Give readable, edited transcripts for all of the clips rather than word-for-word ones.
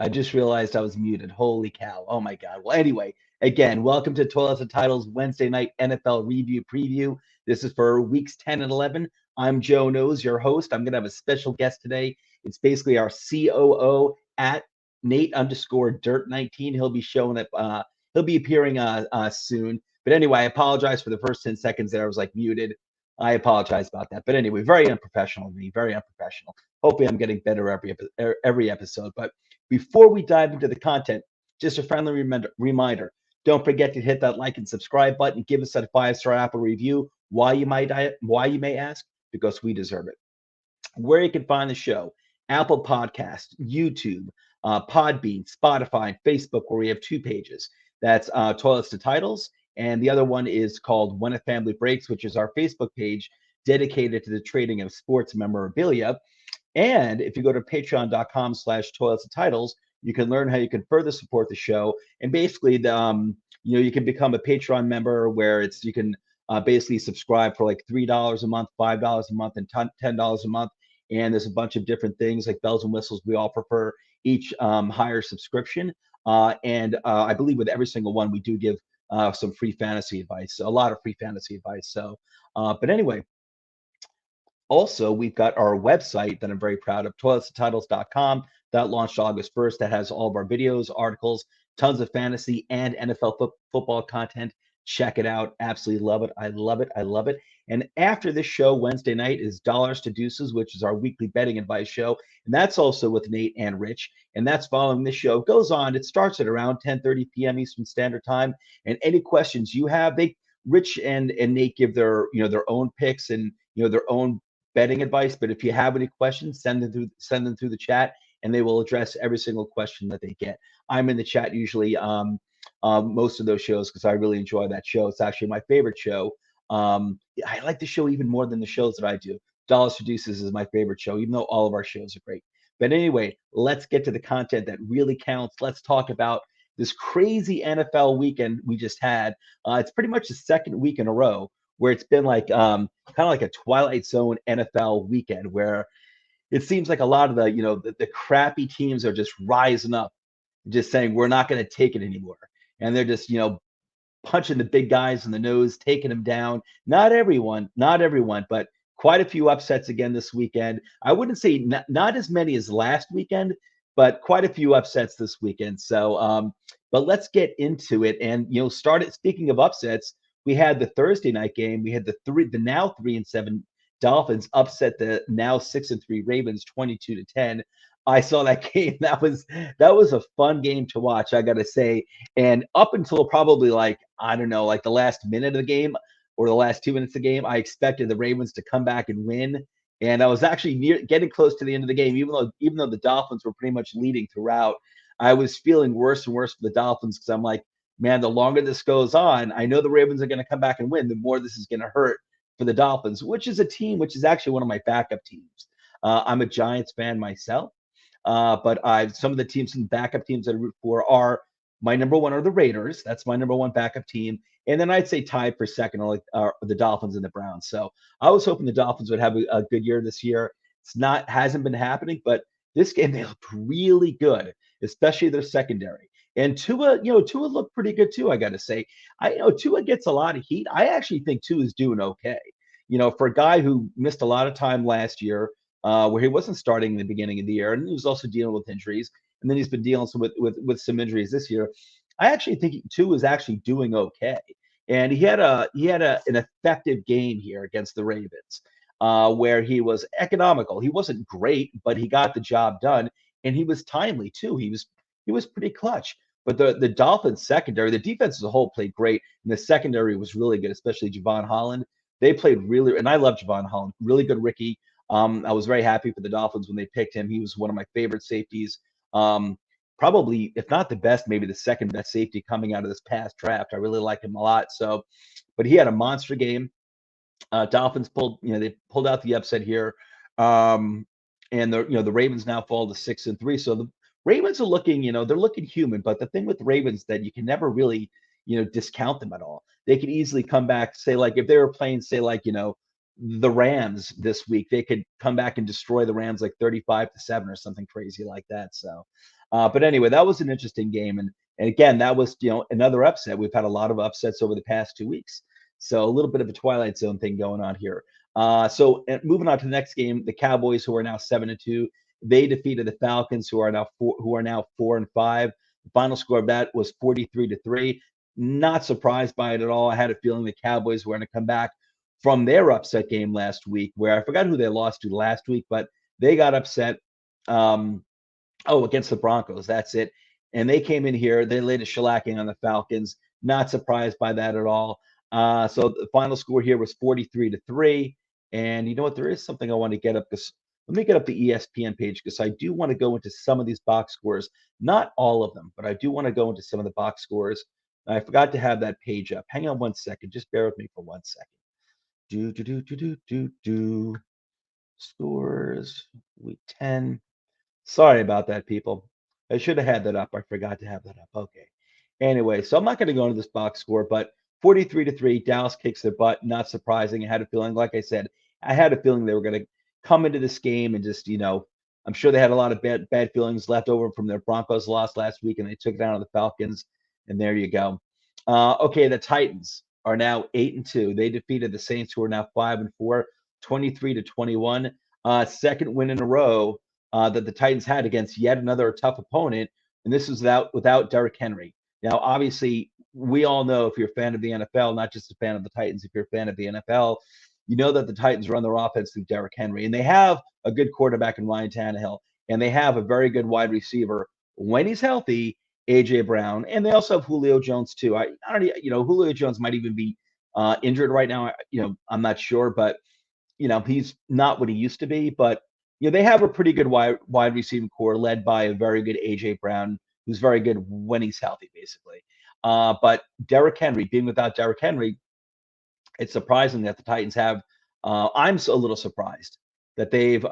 I just realized I was muted. Holy cow. Oh my God. Well, anyway, again, welcome to Toilets and Titles Wednesday night NFL review preview. This is for weeks 10 and 11. I'm Joe Knows, your host. I'm going to have a special guest today. It's basically our COO at Nate_Dirt19. He'll be showing up. He'll be appearing soon. But anyway, I apologize for the first 10 seconds there. I was like muted. I apologize about that. But anyway, very unprofessional of me, very unprofessional. Hopefully, I'm getting better every episode. But before we dive into the content, just a friendly reminder. Don't forget to hit that like and subscribe button. Give us a 5-star Apple review. Why you may ask? Because we deserve it. Where you can find the show: Apple Podcasts, YouTube, Podbean, Spotify, and Facebook, where we have two pages. That's Toilets to Titles, and the other one is called When a Family Breaks, which is our Facebook page dedicated to the trading of sports memorabilia. And if you go to patreon.com/toilets and titles, you can learn how you can further support the show. And basically, you can become a Patreon member where you can basically subscribe for like $3 a month, $5 a month, and $10 a month. And there's a bunch of different things like bells and whistles we offer for each higher subscription. And I believe with every single one, we do give some free fantasy advice, a lot of free fantasy advice. So, but anyway, also, we've got our website that I'm very proud of, toiletsandtitles.com. That launched August 1st. That has all of our videos, articles, tons of fantasy and NFL football content. Check it out. Absolutely love it. I love it. I love it. And after this show, Wednesday night, is Dollars to Deuces, which is our weekly betting advice show. And that's also with Nate and Rich. And that's following this show. It goes on. It starts at around 10:30 p.m. Eastern Standard Time. And any questions you have, Rich and Nate give their own picks and their own betting advice. But if you have any questions, send them through the chat, and they will address every single question that they get. I'm in the chat usually most of those shows because I really enjoy that show. It's actually my favorite show. I like the show even more than the shows that I do. Dollars to Deuces is my favorite show, even though all of our shows are great. But anyway, let's get to the content that really counts. Let's talk about this crazy NFL weekend we just had. It's pretty much the second week in a row where it's been like kind of like a Twilight Zone NFL weekend where it seems like a lot of the crappy teams are just rising up, just saying we're not going to take it anymore, and they're just punching the big guys in the nose, taking them down. Not everyone, but quite a few upsets again this weekend. I wouldn't say not as many as last weekend, but quite a few upsets this weekend. So, but let's get into it. And speaking of upsets, we had the Thursday night game. We had the now 3-7 Dolphins upset the now 6-3 Ravens 22-10. I saw that game. That was a fun game to watch, I gotta say. And up until probably like I don't know, like the last minute of the game or the last 2 minutes of the game, I expected the Ravens to come back and win. And I was actually getting close to the end of the game, even though the Dolphins were pretty much leading throughout. I was feeling worse and worse for the Dolphins because I'm like, man, the longer this goes on, I know the Ravens are going to come back and win, the more this is going to hurt for the Dolphins, which is a team which is actually one of my backup teams. I'm a Giants fan myself, but some of the teams and backup teams that I root for are my number one are the Raiders. That's my number one backup team. And then I'd say tied for second are the Dolphins and the Browns. So I was hoping the Dolphins would have a good year this year. Hasn't been happening, but this game they looked really good, especially their secondary. And Tua looked pretty good too, I got to say. Tua gets a lot of heat. I actually think Tua is doing okay. For a guy who missed a lot of time last year, where he wasn't starting in the beginning of the year, and he was also dealing with injuries, and then he's been dealing with some injuries this year. I actually think Tua is actually doing okay, and he had an effective game here against the Ravens, where he was economical. He wasn't great, but he got the job done, and he was timely too. He was pretty clutch. But the Dolphins secondary, the defense as a whole played great, and the secondary was really good, especially Javon Holland. They played really, and I love Javon Holland, really good rookie. I was very happy for the Dolphins when they picked him. He was one of my favorite safeties. Probably, if not the best, maybe the second best safety coming out of this past draft. I really like him a lot. So, but he had a monster game. Dolphins they pulled out the upset here. And the Ravens now fall to 6-3. So the Ravens are looking, they're looking human. But the thing with the Ravens that you can never really, discount them at all. They could easily come back, say like if they were playing, say like the Rams this week, they could come back and destroy the Rams like 35-7 or something crazy like that. So, But anyway, that was an interesting game, and again, that was another upset. We've had a lot of upsets over the past 2 weeks, so a little bit of a Twilight Zone thing going on here. So moving on to the next game, the Cowboys, who are now 7-2, they defeated the Falcons, who are now 4-5. The final score of that was 43-3. Not surprised by it at all. I had a feeling the Cowboys were going to come back from their upset game last week, where I forgot who they lost to last week, but they got upset. Against the Broncos. That's it. And they came in here. They laid a shellacking on the Falcons. Not surprised by that at all. So the final score here was 43-3. And you know what? There is something I want to get up because let me get up the ESPN page because I do want to go into some of these box scores. Not all of them, but I do want to go into some of the box scores. I forgot to have that page up. Hang on one second. Just bear with me for 1 second. Scores week 10. Sorry about that, people. I should have had that up. I forgot to have that up. Okay. Anyway, so I'm not going to go into this box score, but 43-3, Dallas kicks their butt. Not surprising. I had a feeling, like I said, I had a feeling they were going to come into this game and just, I'm sure they had a lot of bad feelings left over from their Broncos loss last week, and they took it down on the Falcons. And there you go. Okay, the Titans are now 8-2. They defeated the Saints, who are now 5-4, 23-21. Second win in a row that the Titans had against yet another tough opponent, and this was without Derrick Henry. Now, obviously, we all know if you're a fan of the NFL, not just a fan of the Titans, if you're a fan of the NFL, you know that the Titans run their offense through Derrick Henry, and they have a good quarterback in Ryan Tannehill, and they have a very good wide receiver when he's healthy, AJ Brown, and they also have Julio Jones too. I don't, Julio Jones might even be injured right now. I'm not sure, but he's not what he used to be, but they have a pretty good wide receiving core led by a very good AJ Brown, who's very good when he's healthy, basically. But Derrick Henry, being without Derrick Henry, it's surprising that the Titans have. I'm a little surprised that they've,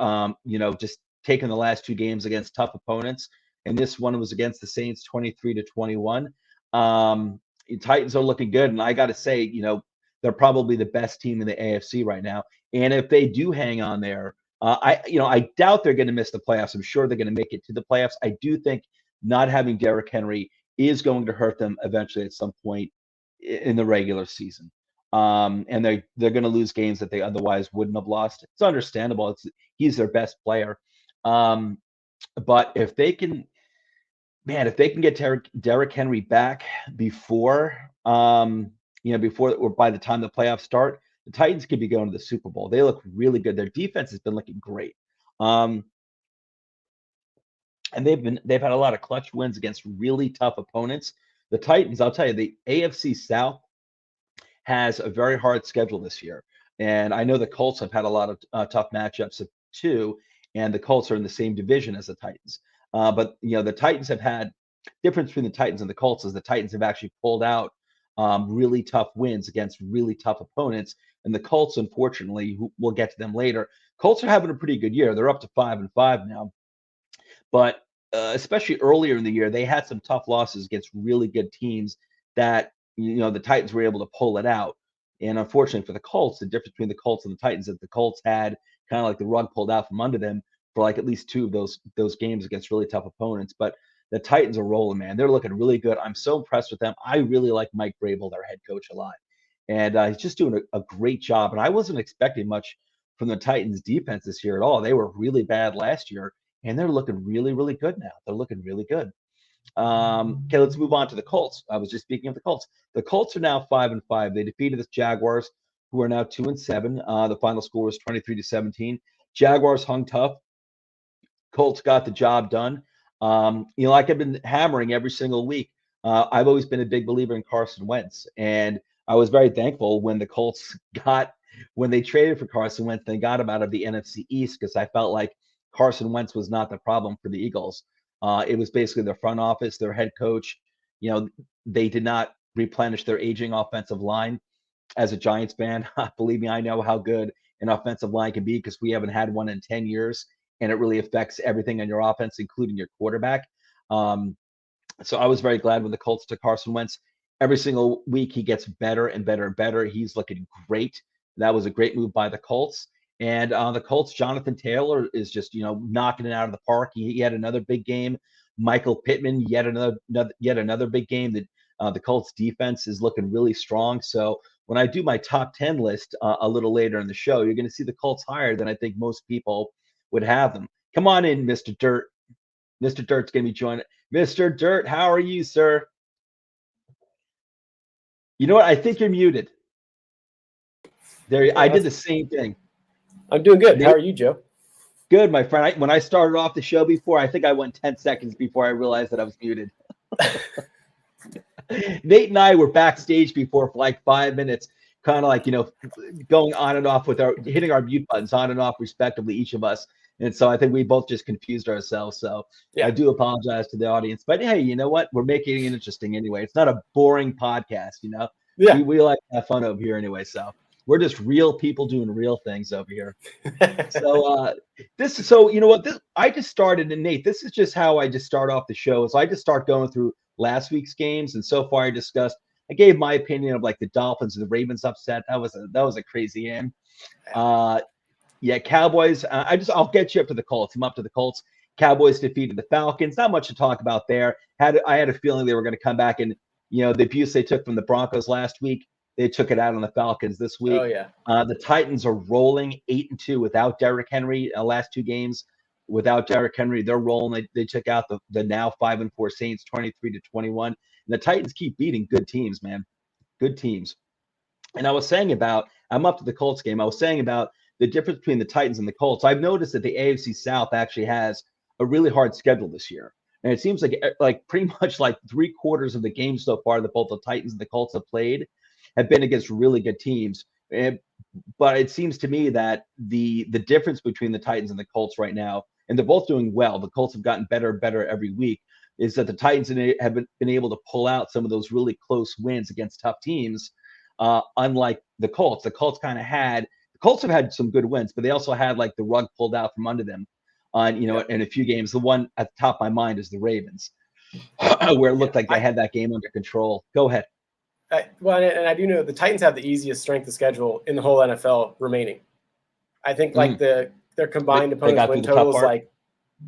just taken the last two games against tough opponents, and this one was against the Saints, 23-21. Titans are looking good, and I got to say, they're probably the best team in the AFC right now. And if they do hang on there, I doubt they're going to miss the playoffs. I'm sure they're going to make it to the playoffs. I do think not having Derrick Henry is going to hurt them eventually at some point in the regular season. And they're going to lose games that they otherwise wouldn't have lost. It's understandable. He's their best player. But if they can get Derrick Henry back before or by the time the playoffs start, the Titans could be going to the Super Bowl. They look really good. Their defense has been looking great. And they've had a lot of clutch wins against really tough opponents. The Titans, I'll tell you, the AFC South has a very hard schedule this year. And I know the Colts have had a lot of tough matchups too, and the Colts are in the same division as the Titans. But the Titans have had difference between the Titans and the Colts is the Titans have actually pulled out really tough wins against really tough opponents. And the Colts, unfortunately, we'll get to them later. Colts are having a pretty good year. They're up to 5-5 now. But especially earlier in the year, they had some tough losses against really good teams that, the Titans were able to pull it out. And unfortunately for the Colts, the difference between the Colts and the Titans is that the Colts had kind of like the rug pulled out from under them for like at least two of those games against really tough opponents. But the Titans are rolling, man. They're looking really good. I'm so impressed with them. I really like Mike Vrabel, their head coach, a lot. And he's just doing a great job. And I wasn't expecting much from the Titans defense this year at all. They were really bad last year, and they're looking really, really good now. They're looking really good. Okay, let's move on to the Colts. I was just speaking of the Colts. The Colts are now 5-5. They defeated the Jaguars, who are now 2-7. The final score was 23-17. Jaguars hung tough. Colts got the job done. Like I've been hammering every single week, I've always been a big believer in Carson Wentz, and I was very thankful when the Colts when they traded for Carson Wentz, they got him out of the NFC East because I felt like Carson Wentz was not the problem for the Eagles. It was basically their front office, their head coach. They did not replenish their aging offensive line. As a Giants fan, believe me, I know how good an offensive line can be because we haven't had one in 10 years, and it really affects everything on your offense, including your quarterback. So I was very glad when the Colts took Carson Wentz. Every single week, he gets better and better and better. He's looking great. That was a great move by the Colts. And the Colts, Jonathan Taylor is just, knocking it out of the park. He had another big game. Michael Pittman, yet another big game. That the Colts defense is looking really strong. So when I do my top 10 list a little later in the show, you're going to see the Colts higher than I think most people would have them. Come on in, Mr. Dirt. Mr. Dirt's going to be joining. Mr. Dirt, how are you, sir? You know what? I think you're muted. There, I did the same thing. I'm doing good. How are you, Joe? Good, my friend. When I started off the show before, I think I went 10 seconds before I realized that I was muted. Nate and I were backstage before for like 5 minutes, kind of like, going on and off with hitting our mute buttons on and off respectively, each of us. And so I think we both just confused ourselves. So yeah. I do apologize to the audience. But hey, you know what? We're making it interesting anyway. It's not a boring podcast, Yeah. We like to have fun over here anyway. So we're just real people doing real things over here. So you know what? I just started, and Nate, this is just how I just start off the show. So I just start going through last week's games, and so far I gave my opinion of like the Dolphins and the Ravens upset. That was a crazy game. Yeah, Cowboys. I'll get you up to the Colts. I'm up to the Colts. Cowboys defeated the Falcons. Not much to talk about there. I had a feeling they were going to come back and the abuse they took from the Broncos last week, they took it out on the Falcons this week. Oh yeah. The Titans are rolling 8-2 without Derrick Henry. Last two games without Derrick Henry, they're rolling. They took out the now 5-4 Saints 23-21. And the Titans keep beating good teams, man. Good teams. And I'm up to the Colts game. I was saying about the difference between the Titans and the Colts. I've noticed that the AFC South actually has a really hard schedule this year. And it seems like pretty much like 3/4 of the games so far that both the Titans and the Colts have played have been against really good teams. But it seems to me that the difference between the Titans and the Colts right now, and they're both doing well, the Colts have gotten better and better every week, is that the Titans have been able to pull out some of those really close wins against tough teams, unlike the Colts. The Colts have had some good wins, but they also had like the rug pulled out from under them in a few games. The one at the top of my mind is the Ravens, where it looked like they had that game under control. Go ahead. And I do know the Titans have the easiest strength of schedule in the whole NFL remaining. I think their combined opponents win total is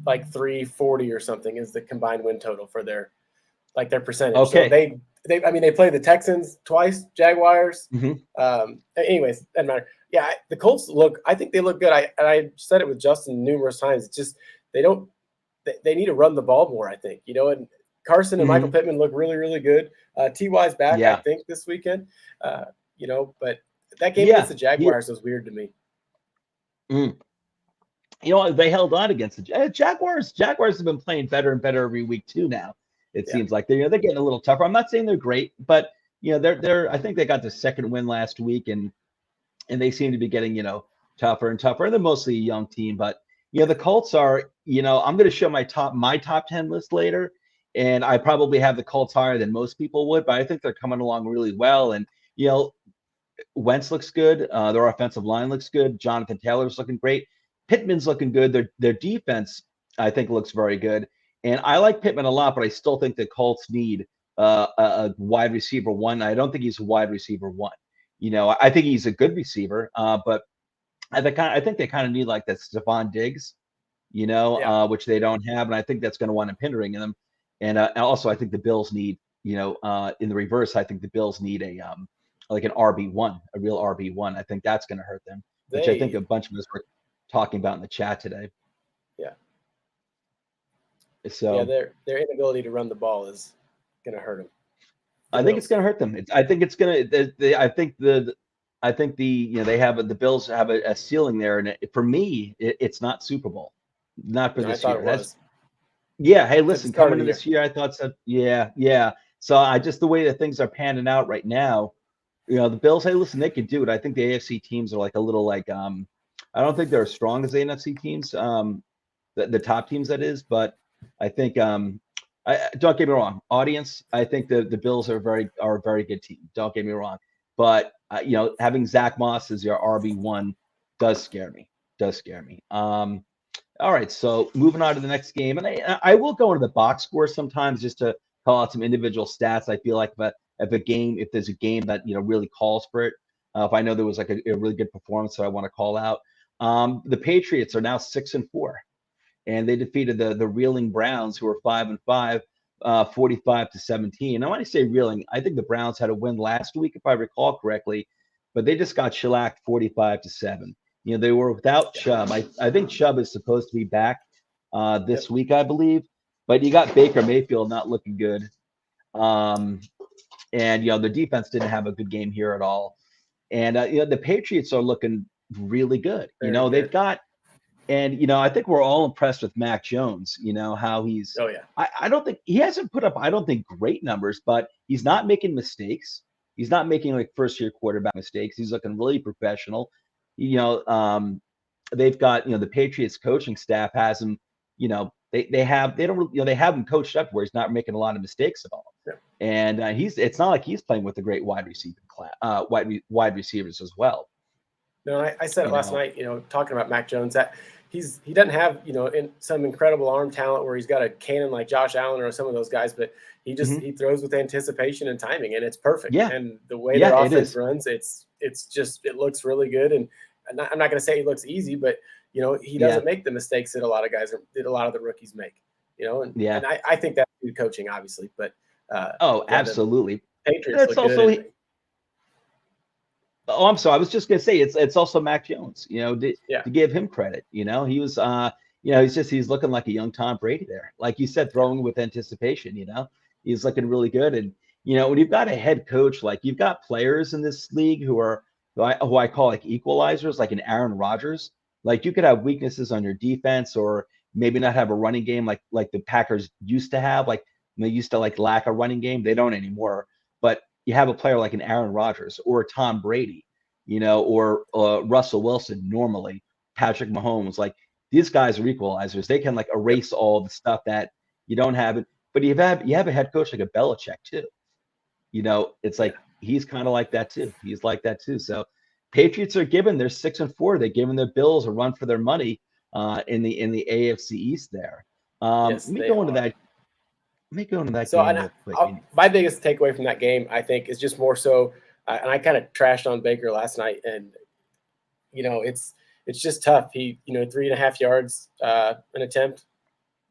like 340 or something is the combined win total for their percentage. Okay. So they play the Texans twice, Jaguars. Mm-hmm. Anyways, doesn't matter. Yeah, the Colts I think they look good. I said it with Justin numerous times. It's just they need to run the ball more, I think. And Carson and Michael Pittman look really, really good. T.Y.'s back, I think, this weekend. But that game against the Jaguars was weird to me. They held on against the Jaguars. Jaguars have been playing better and better every week too now. It seems like they're getting a little tougher. I'm not saying they're great, but they're I think they got the second win last week, and they seem to be getting tougher and tougher. They're mostly a young team, but the Colts are. I'm going to show my top 10 list later. And I probably have the Colts higher than most people would, but I think they're coming along really well. And, Wentz looks good. Their offensive line looks good. Jonathan Taylor's looking great. Pittman's looking good. Their defense, I think, looks very good. And I like Pittman a lot, but I still think the Colts need a wide receiver one. I don't think he's a wide receiver one. I think he's a good receiver, but I think they kind of need like that Stephon Diggs, which they don't have. And I think that's going to wind up hindering them. And also, I think the Bills need, in the reverse, I think the Bills need an RB1, a real RB1. I think that's going to hurt them, which I think a bunch of us were talking about in the chat today. Yeah. So their inability to run the ball is going to hurt them. I think it's going to hurt them. I think it's going to. The Bills have a ceiling there, and for me, it's not Super Bowl, not for this year. Yeah. Hey, listen, coming into this year, I thought so. Yeah. So the way that things are panning out right now, the Bills, hey, listen, they could do it. I think the AFC teams are like a little I don't think they're as strong as the NFC teams, the top teams that is, but I think don't get me wrong, audience, I think the Bills are a very good team. Don't get me wrong. But having Zach Moss as your RB1 does scare me. All right, so moving on to the next game, and I will go into the box score sometimes just to call out some individual stats. I feel like if there's a game that really calls for it, if I know there was like a really good performance that I want to call out. The Patriots are now 6-4. and they defeated the reeling Browns, who were 5-5, 45-17. And when I say reeling, I think the Browns had a win last week, if I recall correctly, but they just got shellacked 45-7. They were without Chubb. I think Chubb is supposed to be back this week, I believe, but you got Baker Mayfield not looking good. And the defense didn't have a good game here at all. And the Patriots are looking really good. Very good. They've got, and I think we're all impressed with Mac Jones. How he's. Oh yeah. I don't think he hasn't put up, I don't think, great numbers, but he's not making mistakes. He's not making like first-year quarterback mistakes. He's looking really professional. They've got the Patriots coaching staff has him. They have him coached up where he's not making a lot of mistakes at all. Yeah. And it's not like he's playing with a great wide wide receivers as well. No, I said it last night, talking about Mac Jones, that he doesn't have, some incredible arm talent where he's got a cannon like Josh Allen or some of those guys, but he just he throws with anticipation and timing, and it's perfect. Yeah. And the way their offense runs, it looks really good. And I'm not going to say he looks easy, but he doesn't make the mistakes that a lot of the rookies make. And I think that's good coaching, obviously, but absolutely. Patriots look good. Oh, I'm sorry. I was just gonna say it's also Mac Jones. To give him credit. He was he's looking like a young Tom Brady there. Like you said, throwing with anticipation. He's looking really good. And when you've got a head coach, like you've got players in this league who I call like equalizers, like an Aaron Rodgers. Like you could have weaknesses on your defense, or maybe not have a running game like the Packers used to have. Like they used to lack a running game. They don't anymore. But you have a player like an Aaron Rodgers or a Tom Brady, or Russell Wilson, normally Patrick Mahomes. Like these guys are equalizers. They can erase all the stuff that you don't have it. But you have a head coach like a Belichick too. It's like he's kind of like that too. He's like that too. So Patriots are they're 6-4. They're giving their Bills a run for their money in the AFC East there. Let me go into that game real quick. My biggest takeaway from that game, I think, is just more so, and I kind of trashed on Baker last night, and it's just tough. He 3.5 yards an attempt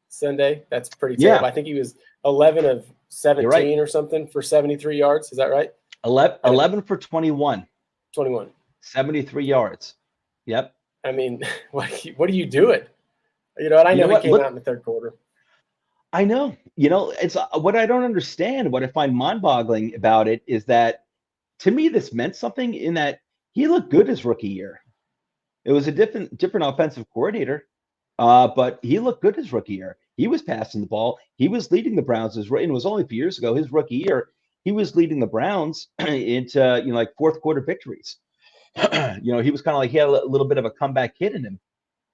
Sunday. That's pretty terrible. I think he was 11 of 17 or something for 73 yards. Is that right? 11 for 21. 73 yards. Yep. I mean, what are you doing? And I know he came out in the third quarter. I know. It's what I don't understand. What I find mind-boggling about it is that, to me, this meant something in that he looked good his rookie year. It was a different offensive coordinator, but he looked good his rookie year. He was passing the ball. He was leading the Browns. And it was only a few years ago, his rookie year, he was leading the Browns into fourth quarter victories. He was kind of like he had a little bit of a comeback hit in him,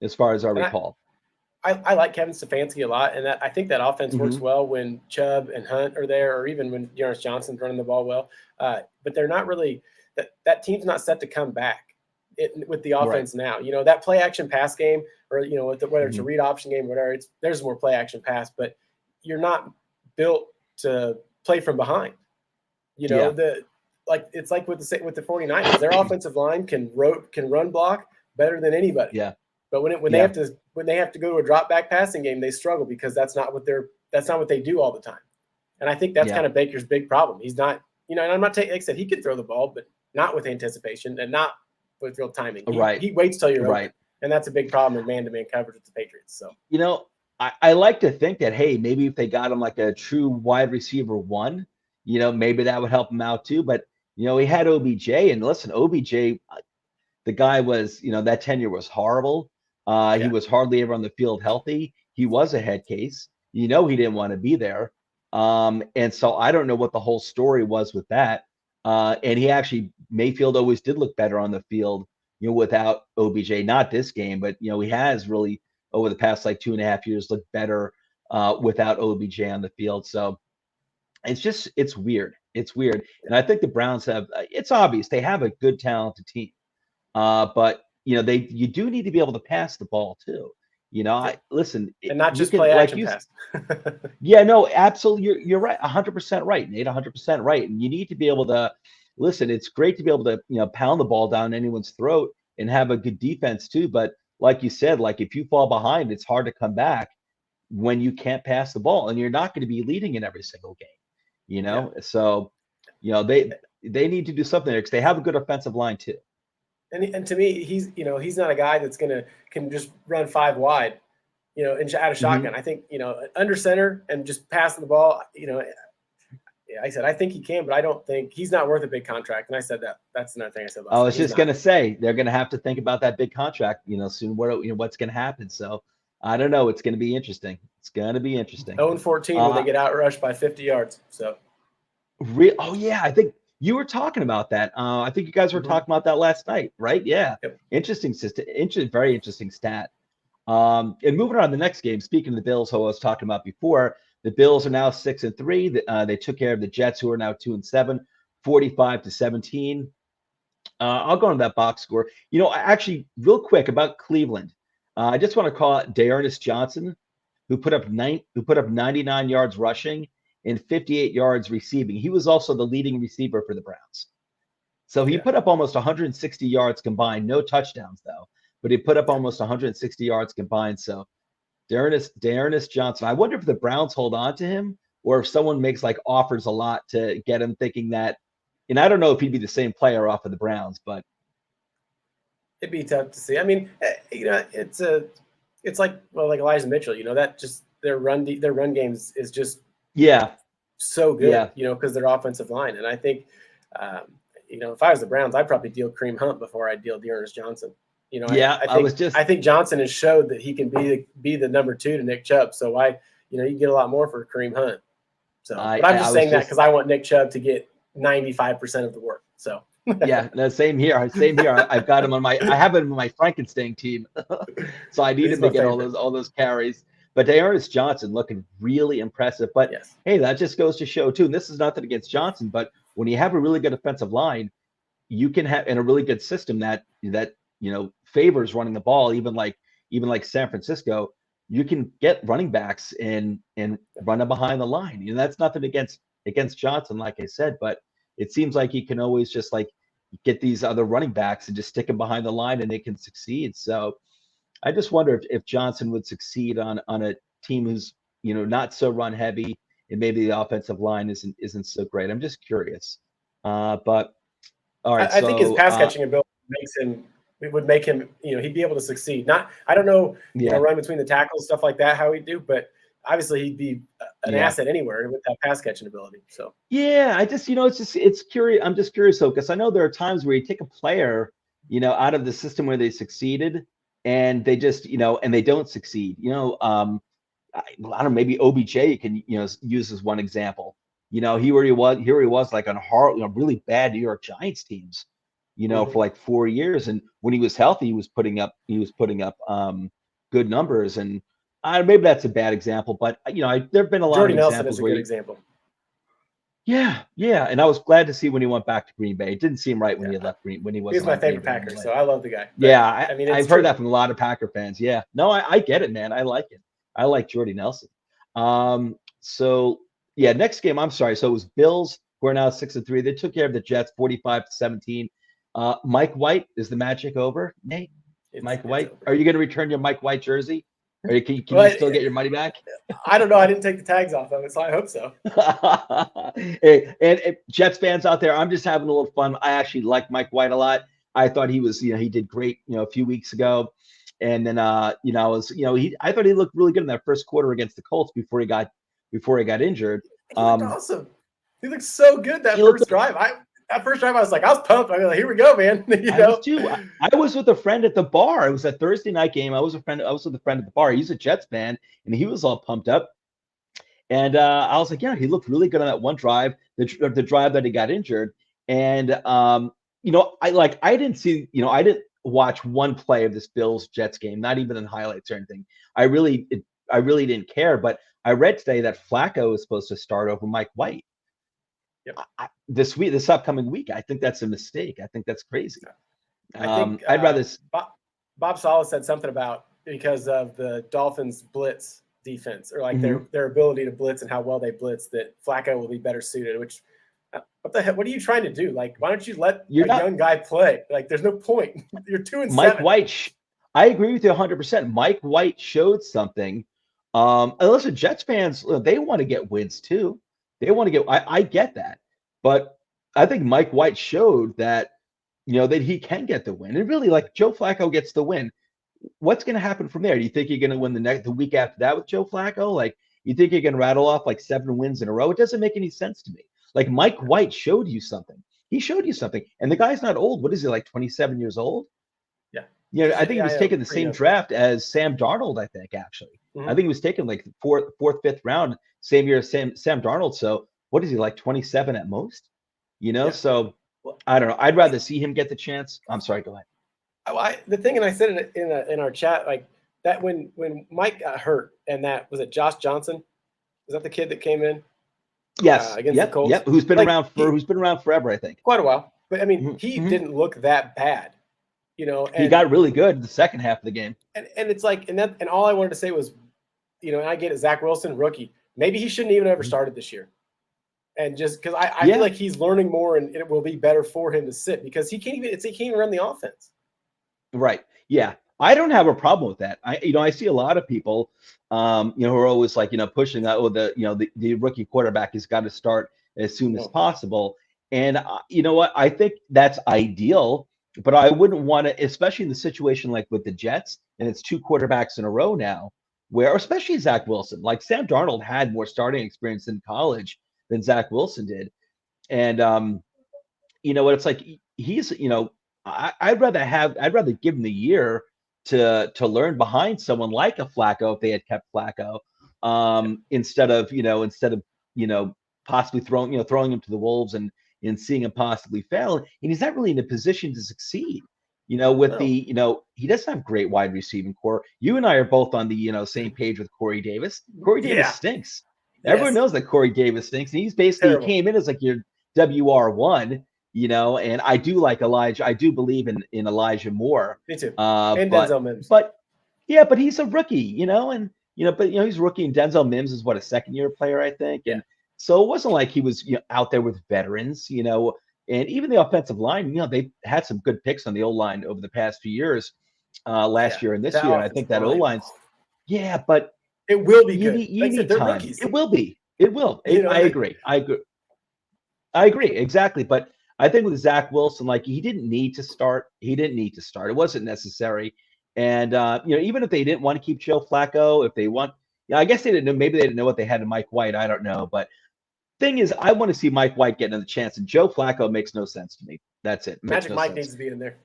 as far as I recall. I like Kevin Stefanski a lot, and I think that offense works well when Chubb and Hunt are there, or even when Jonas Johnson's running the ball well. But they're not really that team's not set to come back with the offense now. That play action pass game, or whether it's a read option game, or whatever, there's more play action pass, but you're not built to play from behind. It's like with the 49ers, their offensive line can run block better than anybody. Yeah. But when they have to go to a drop back passing game, they struggle because that's not what they do all the time. And I think that's kind of Baker's big problem. He's not, and I'm not taking, like I said, he could throw the ball, but not with anticipation and not with real timing. He waits till you're open. And that's a big problem in man-to-man coverage with the Patriots. So I like to think that, hey, maybe if they got him like a true wide receiver one, maybe that would help him out too. But he had OBJ, and listen, OBJ, the guy was, that tenure was horrible. He was hardly ever on the field healthy. He was a head case. He didn't want to be there. And so I don't know what the whole story was with that. And Mayfield always did look better on the field, without OBJ. Not this game, but he has really over the past 2.5 years looked better without OBJ on the field. So it's weird. It's weird. And I think the Browns it's obvious they have a good, talented team. But you do need to be able to pass the ball too. Listen, and not just play action pass. Yeah, no, absolutely. You're right. 100% right, Nate. 100% right. And you need to be able to listen. It's great to be able to, pound the ball down anyone's throat and have a good defense too. But like you said, like if you fall behind, it's hard to come back when you can't pass the ball, and you're not going to be leading in every single game. Yeah. So they need to do something there because they have a good offensive line too. And to me, he's not a guy that's can just run 5 wide, and out of Mm-hmm. shotgun. I think under center and just passing the ball. I said I think he can, but I don't think he's not worth a big contract. And I said that. That's another thing I said last I time. was just going to say they're going to have to think about that big contract, soon. What's going to happen? So I don't know. It's going to be interesting. It's going to be interesting. 0-14 when they get outrushed by 50 yards. So. Oh yeah, I think you were talking about that. I think you guys were talking about that last night, right? Yeah. Yep. Interesting system. Very interesting stat. And moving on to the next game. Speaking of the Bills, who I was talking about before, the Bills are now 6-3. They took care of the Jets, who are now 2-7, 45-17. I'll go on that box score. Actually, real quick about Cleveland. I just want to call out Dearness Johnson, who put up 99 yards rushing and 58 yards receiving. He was also the leading receiver for the Browns. So he put up almost 160 yards combined, no touchdowns though, but he put up almost 160 yards combined. So Dearness Johnson, I wonder if the Browns hold on to him or if someone makes like offers a lot to get him, thinking that, and I don't know if he'd be the same player off of the Browns, but it'd be tough to see. I mean, it's like Elijah Mitchell, that just their run games is just so good, because their offensive line. And I think, if I was the Browns, I'd probably deal Kareem Hunt before I'd deal Dearness Johnson. I think Johnson has showed that he can be the number 2 to Nick Chubb. So you get a lot more for Kareem Hunt. So, but I'm just saying that because I want Nick Chubb to get 95% of the work. So. Yeah, no, same here. I've got him I have him on my Frankenstein team. So I need him to get all those carries. But Dearness Johnson looking really impressive. But hey, that just goes to show too. And this is nothing against Johnson, but when you have a really good offensive line, you can have in a really good system that favors running the ball, even like San Francisco, you can get running backs and run them behind the line. That's nothing against Johnson, like I said, but it seems like he can always just like get these other running backs and just stick them behind the line and they can succeed. So I just wonder if Johnson would succeed on a team who's not so run heavy and maybe the offensive line isn't so great. I'm just curious. But all right, I think his pass catching ability would make him he'd be able to succeed. I don't know run between the tackles, stuff like that, how he'd do, but obviously he'd be an asset anywhere with that pass catching ability. So I just it's curious. I'm just curious though, because I know there are times where you take a player out of the system where they succeeded and they just and they don't succeed. I don't know, maybe OBJ you can use as one example. Here he was like on really bad New York Giants teams, for like 4 years, and when he was healthy, he was putting up good numbers. And maybe that's a bad example, but there've been a lot Jordy of Nelson examples is a where good example. Yeah, and I was glad to see when he went back to Green Bay. It didn't seem right when he left when he was. He's my favorite Packer, so I love the guy. But, I've heard that from a lot of Packer fans. Yeah, no, I get it, man. I like it. I like Jordy Nelson. So next game. I'm sorry. So it was Bills, who are now 6-3. They took care of the Jets, 45-17. Mike White, is the magic over, Nate? Mike White, are you going to return your Mike White jersey? Or can you still get your money back? I don't know. I didn't take the tags off of it, so I hope so. and Jets fans out there, I'm just having a little fun. I actually like Mike White a lot. I thought he was, he did great, a few weeks ago. And then, I thought he looked really good in that first quarter against the Colts before he got injured. He looked awesome. He looked so good that first drive. That first drive, I was pumped. I was like, here we go, man. I was too. I was with a friend at the bar. It was a Thursday night game. I was with a friend at the bar. He's a Jets fan, and he was all pumped up. And I was like, yeah, he looked really good on that one drive, the drive that he got injured. And I didn't watch one play of this Bills Jets game, not even in highlights or anything. I really didn't care. But I read today that Flacco is supposed to start over Mike White. Yep. This upcoming week. I think that's a mistake. I think that's crazy. I think I'd rather. Bob Saleh said something about because of the Dolphins blitz defense, or like their ability to blitz and how well they blitz, that Flacco will be better suited. Which, what the heck? What are you trying to do? Like, why don't you let young guy play? Like, there's no point. You're 2-7. Mike White. I agree with you 100%. Mike White showed something. And listen, Jets fans, they want to get wins too. They want to get. I get that, but I think Mike White showed that that he can get the win. And really, like Joe Flacco gets the win. What's going to happen from there? Do you think you're going to win the week after that with Joe Flacco? Like, you think you're going to rattle off like 7 wins in a row? It doesn't make any sense to me. Like Mike White showed you something. He showed you something, and the guy's not old. What is he, like 27 years old? Yeah. I think he was taken the same draft as Sam Darnold. I think actually, I think he was taken like fourth, fifth round, same year as Sam Darnold. So what is he, like 27 at most? So I don't know. I'd rather see him get the chance. I'm sorry. Go ahead. The thing, and I said it in our chat, like that when Mike got hurt, and that was it. Josh Johnson, was that the kid that came in? Yes. Against the Colts. Yep. Who's been around forever? I think quite a while. But I mean, he didn't look that bad. And he got really good in the second half of the game. And it's like, and all I wanted to say was, and I get it, Zach Wilson, rookie. Maybe he shouldn't even ever started this year. And just because I feel like he's learning more, and it will be better for him to sit because he can't even run the offense. Right. Yeah. I don't have a problem with that. I see a lot of people, who are always like, pushing that, the rookie quarterback has got to start as soon as possible. And you know what? I think that's ideal. But I wouldn't want to, especially in the situation like with the Jets, and it's 2 quarterbacks in a row now, where especially Zach Wilson, like Sam Darnold had more starting experience in college than Zach Wilson did. And what it's like, he's, I'd rather give him the year to learn behind someone like a Flacco if they had kept Flacco, instead of possibly throwing him to the wolves and seeing him possibly fail. And he's not really in a position to succeed, he doesn't have great wide receiving core. You and I are both on the, same page with Corey Davis. Corey Davis stinks. Everyone knows that Corey Davis stinks. And he's basically came in as like your WR1, and I do like Elijah. I do believe in Elijah Moore. Me too. And Denzel Mims. But he's a rookie, but he's a rookie, and Denzel Mims is a second-year player, I think. And so it wasn't like he was out there with veterans, and even the offensive line, they had some good picks on the O-line over the past few years, last year and this year. I think that O-line's, but it will be good. You need time. Rookies. It will be. It will. I agree. I agree. Exactly. But I think with Zach Wilson, like he didn't need to start. It wasn't necessary. And even if they didn't want to keep Joe Flacco, if they want, I guess they didn't know. Maybe they didn't know what they had in Mike White. I don't know. But thing is, I want to see Mike White get another chance, and Joe Flacco makes no sense to me. That's it. Magic Mike needs to be in there.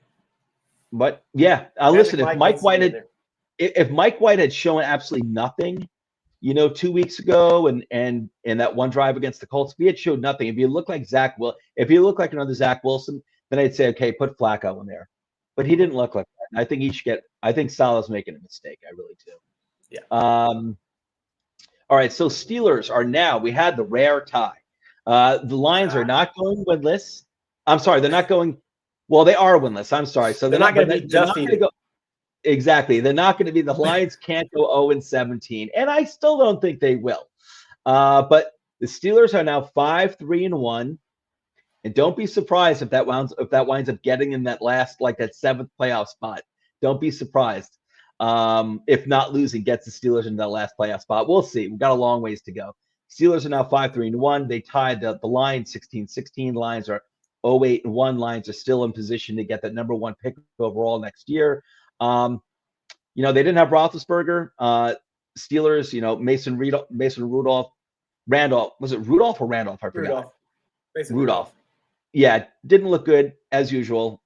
But listen, if Mike White had shown absolutely nothing, 2 weeks ago, and that one drive against the Colts, if he had showed nothing, if he looked like if he looked like another Zach Wilson, then I'd say, okay, put Flacco in there. But he didn't look like that. I think he should get. I think Salah's making a mistake. I really do. Yeah. All right, so Steelers are now. We had the rare tie. The Lions are not going winless. I'm sorry, they're not going. Well, they are winless. I'm sorry. So they're not going to be defeated. Exactly. They're not going to be. The Lions can't go 0-17, and I still don't think they will. But the Steelers are now 5-3-1, and don't be surprised if that winds up getting in that last, like that 7th playoff spot. Don't be surprised. If not losing gets the Steelers in that last playoff spot. We'll see. We've got a long ways to go. Steelers are now 5-3-1. They tied the Lions 16-16. Lions are 0-8-1. Lions are still in position to get that number 1 pick overall next year. They didn't have Roethlisberger. Steelers, Mason Randolph. Was it Rudolph or Randolph? I forgot. Rudolph. Yeah, didn't look good as usual.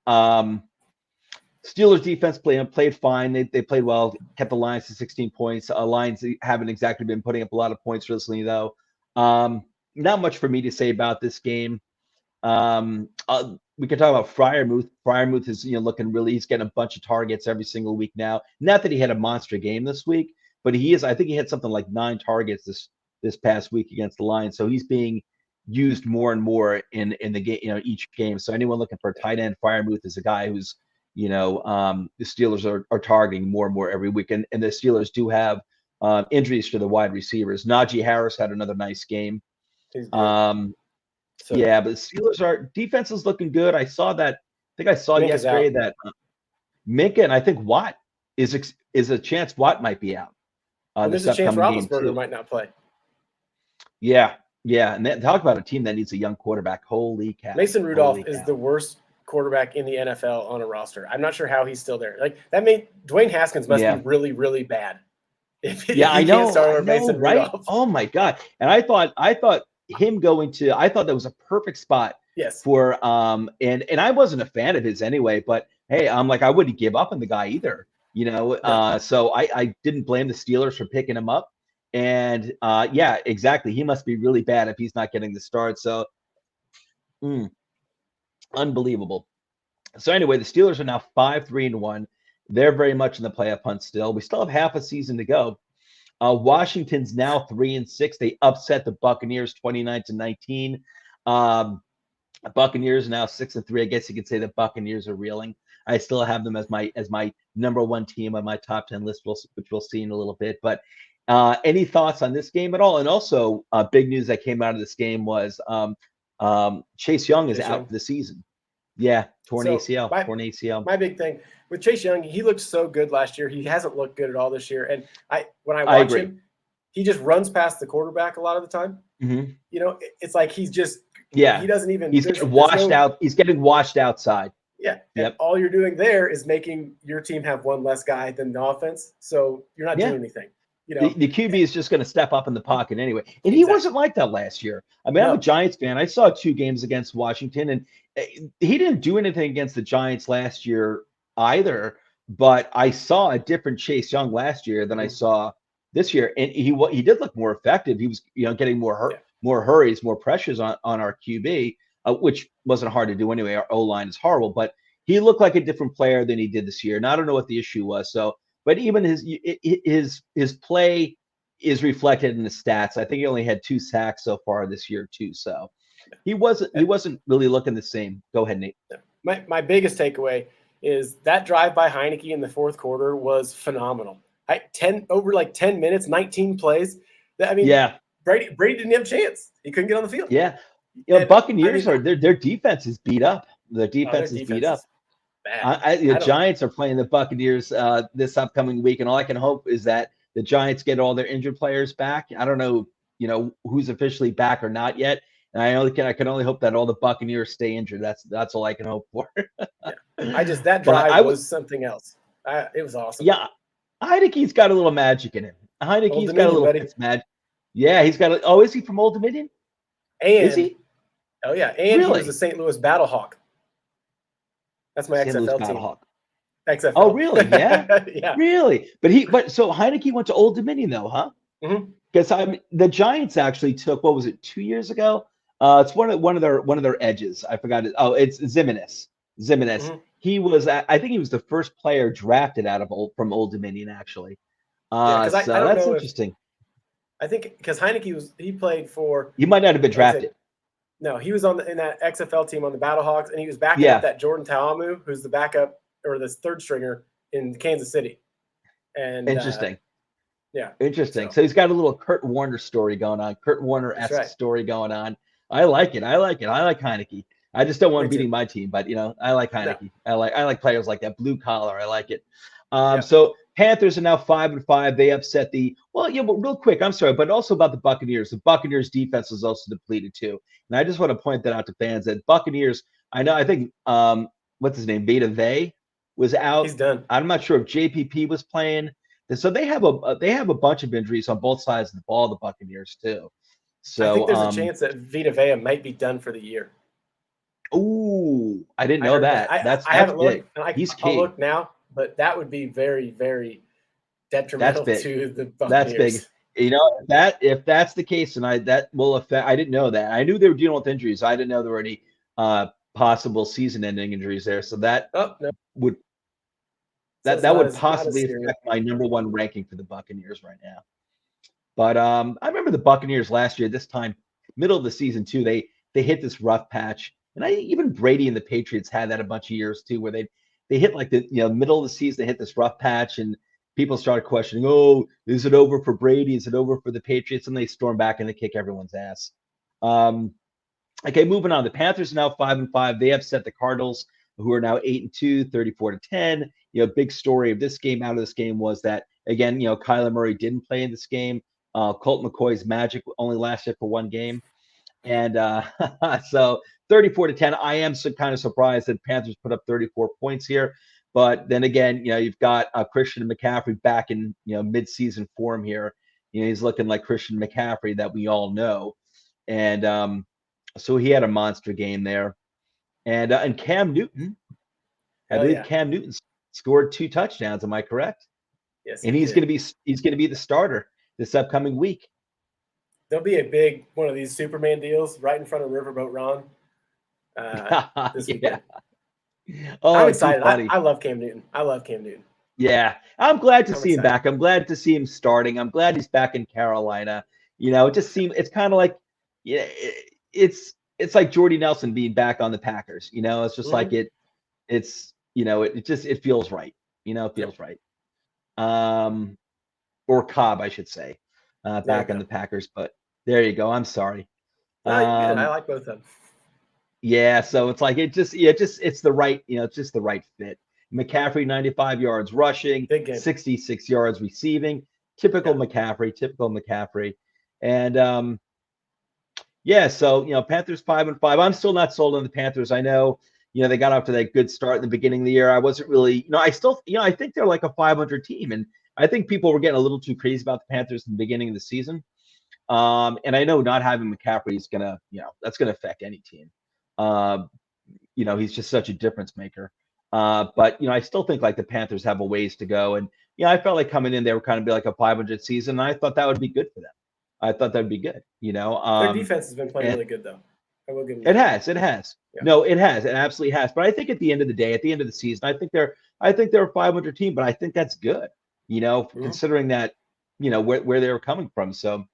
Steelers defense played fine. They played well, kept the Lions to 16 points. Lions haven't exactly been putting up a lot of points recently, though. Not much for me to say about this game. We can talk about Freiermuth. Freiermuth is looking really. He's getting a bunch of targets every single week now. Not that he had a monster game this week, but he is. I think he had something like 9 targets this past week against the Lions. So he's being used more and more in the game, each game. So anyone looking for a tight end, Freiermuth is a guy who's the Steelers are targeting more and more every week. And the Steelers do have injuries to the wide receivers. Najee Harris had another nice game. But the Steelers defense is looking good. I saw that. I think I saw yesterday that Minka and I think Watt is a chance Watt might be out Well, this there's a chance upcoming game Roethlisberger too. might not play. Yeah, yeah, and talk about a team that needs a young quarterback. Holy cow! Mason Rudolph Holy is cow! the worst quarterback in the NFL on a roster. I'm not sure how he's still there. Like that made Dwayne Haskins must be Yeah, really, really bad if yeah, he can't start I over know, Mason right? Rudolph. Oh my God! And I thought him going to, I thought that was a perfect spot Yes. for and I wasn't a fan of his anyway, but hey, I'm like I wouldn't give up on the guy either, No. So I didn't blame the Steelers for picking him up, and yeah, exactly, he must be really bad if he's not getting the start. So mm, unbelievable. So anyway, the Steelers are now 5-3-1. They're very much in the playoff hunt still. We still have half a season to go. Washington's now 3-6. They upset the Buccaneers 29-19. Um, Buccaneers now 6-3. I guess you could say the Buccaneers are reeling. I still have them as my number one team on my top 10 list, which we'll see in a little bit. But any thoughts on this game at all? And also, big news that came out of this game was Chase Young is Chase out Young. for the season. Yeah, torn So ACL, torn ACL. my big thing with Chase Young, he looked so good last year. He hasn't looked good at all this year. And when I I watch agree. him, he just runs past the quarterback a lot of the time. Mm-hmm. It's like he's just Yeah, he doesn't even he's getting washed out. He's getting washed outside. Yeah. And Yep. all you're doing there is making your team have one less guy than the offense. So you're not Yeah. doing anything. The QB is just going to step up in the pocket anyway. And he Exactly. wasn't like that last year. I mean, I'm a Giants fan. I saw 2 games against Washington, and he didn't do anything against the Giants last year either. But I saw a different Chase Young last year than I saw this year, and he did look more effective. He was getting more hurries, more pressures on our QB, which wasn't hard to do anyway. Our O line is horrible, but he looked like a different player than he did this year. And I don't know what the issue was. So, but even his play is reflected in the stats. I think he only had 2 sacks so far this year too. So he wasn't really looking the same. Go ahead, Nate. My biggest takeaway is that drive by Heineke in the fourth quarter was phenomenal. 10 minutes, 19 plays. I mean, yeah, Brady didn't have a chance. He couldn't get on the field. Yeah, Buccaneers their defense is beat up. The defense is beat up. The Giants are playing the Buccaneers this upcoming week, and all I can hope is that the Giants get all their injured players back. I don't know, who's officially back or not yet. And I can only hope that all the Buccaneers stay injured. That's all I can hope for. That drive was something else. It was awesome. Yeah, Heineke's got a little magic in him. Heineke's got a little magic. Yeah, he's got. Is he from Old Dominion? And is he? Oh yeah, and he was a St. Louis Battlehawk. That's my XFL team. XFL. Oh, really? Yeah. Yeah. Really? But so Heineke went to Old Dominion though, huh? Because the Giants actually took, what was it, 2 years ago? It's one of their edges. I forgot it. Oh, it's Zimenez. He was, I think he was the first player drafted from Old Dominion actually. I don't know. That's interesting. I think because he played for. You might not have been drafted. No, he was in that XFL team on the Battlehawks, and he was backing up that Jordan Ta'amu, who's the backup or the third stringer in Kansas City. And interesting. Interesting. So he's got a little Kurt Warner story going on. Kurt Warner-esque story going on. I like it. I like Heineke. I just don't want him beating my team, but I like Heineke. No. I like players like that, blue collar. I like it. So Panthers are now 5-5. They upset but real quick, I'm sorry, but also about the Buccaneers. The Buccaneers defense is also depleted too. And I just want to point that out to fans that Buccaneers, I think what's his name? Vita Vea was out. He's done. I'm not sure if JPP was playing. So they have a bunch of injuries on both sides of the ball, the Buccaneers too. So I think there's a chance that Vita Vea might be done for the year. Ooh, I didn't know that. That's haven't big. Looked. He's key. I'll look now, but that would be very, very detrimental to the Buccaneers. That's big. If that's the case, and that will affect. I didn't know that. I knew they were dealing with injuries. I didn't know there were any possible season-ending injuries there. So that would possibly affect my number one ranking for the Buccaneers right now. But I remember the Buccaneers last year. This time, middle of the season too. They hit this rough patch, and even Brady and the Patriots had that a bunch of years too, where they hit like the middle of the season. They hit this rough patch, and people started questioning, oh, is it over for Brady? Is it over for the Patriots? And they storm back and they kick everyone's ass. Okay, moving on. The Panthers are now 5-5. They upset the Cardinals who are now 8-2, 34-10. Big story of this game out of this game was that again, Kyler Murray didn't play in this game. Colt McCoy's magic only lasted for one game. And so 34-10, I am kind of surprised that Panthers put up 34 points here. But then again, you've got Christian McCaffrey back in, mid-season form here. He's looking like Christian McCaffrey that we all know. And so he had a monster game there. And Cam Newton, I believe Cam Newton scored 2 touchdowns. Am I correct? Yes. And he's going to be the starter this upcoming week. There'll be a big one of these Superman deals right in front of Riverboat Ron. This weekend. Oh, I'm excited. I love Cam Newton. Yeah, I'm glad to see him back. I'm glad to see him starting. I'm glad he's back in Carolina. It just seems it's kind of like, it's like Jordy Nelson being back on the Packers. It's just like it feels right. It feels right. Or Cobb, I should say, back on the Packers. But there you go. I'm sorry. No, you're good. I like both of them. Yeah, so it's like it's the right, it's just the right fit. McCaffrey, 95 yards rushing, 66 yards receiving. Typical McCaffrey. And so Panthers 5-5. I'm still not sold on the Panthers. I know, they got off to that good start in the beginning of the year. I wasn't really, I still, I think they're like a 500 team, and I think people were getting a little too crazy about the Panthers in the beginning of the season. And I know not having McCaffrey is gonna, that's gonna affect any team. He's just such a difference maker. But I still think like the Panthers have a ways to go. And I felt like coming in, they were kind of be like a 500 season. And I thought that would be good for them. I thought that would be good. Their defense has been playing really good though. I will give them it has. Yeah. No, it has. It absolutely has. But I think at the end of the day, at the end of the season, I think they're a 500 team. But I think that's good. Considering that, where they were coming from. So.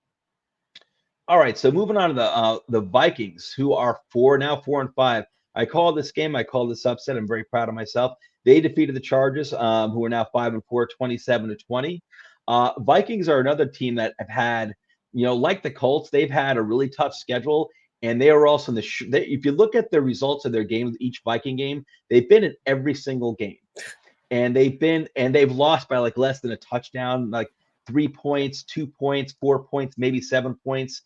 All right, so moving on to the Vikings, who are 4-5. I call this game, I call this upset. I'm very proud of myself. They defeated the Chargers, who are now 5-4, 27-20. Vikings are another team that have had, like the Colts, they've had a really tough schedule, and they are also in if you look at the results of their games, each Viking game, they've been in every single game, and they've lost by like less than a touchdown, like 3 points, 2 points, 4 points, maybe 7 points.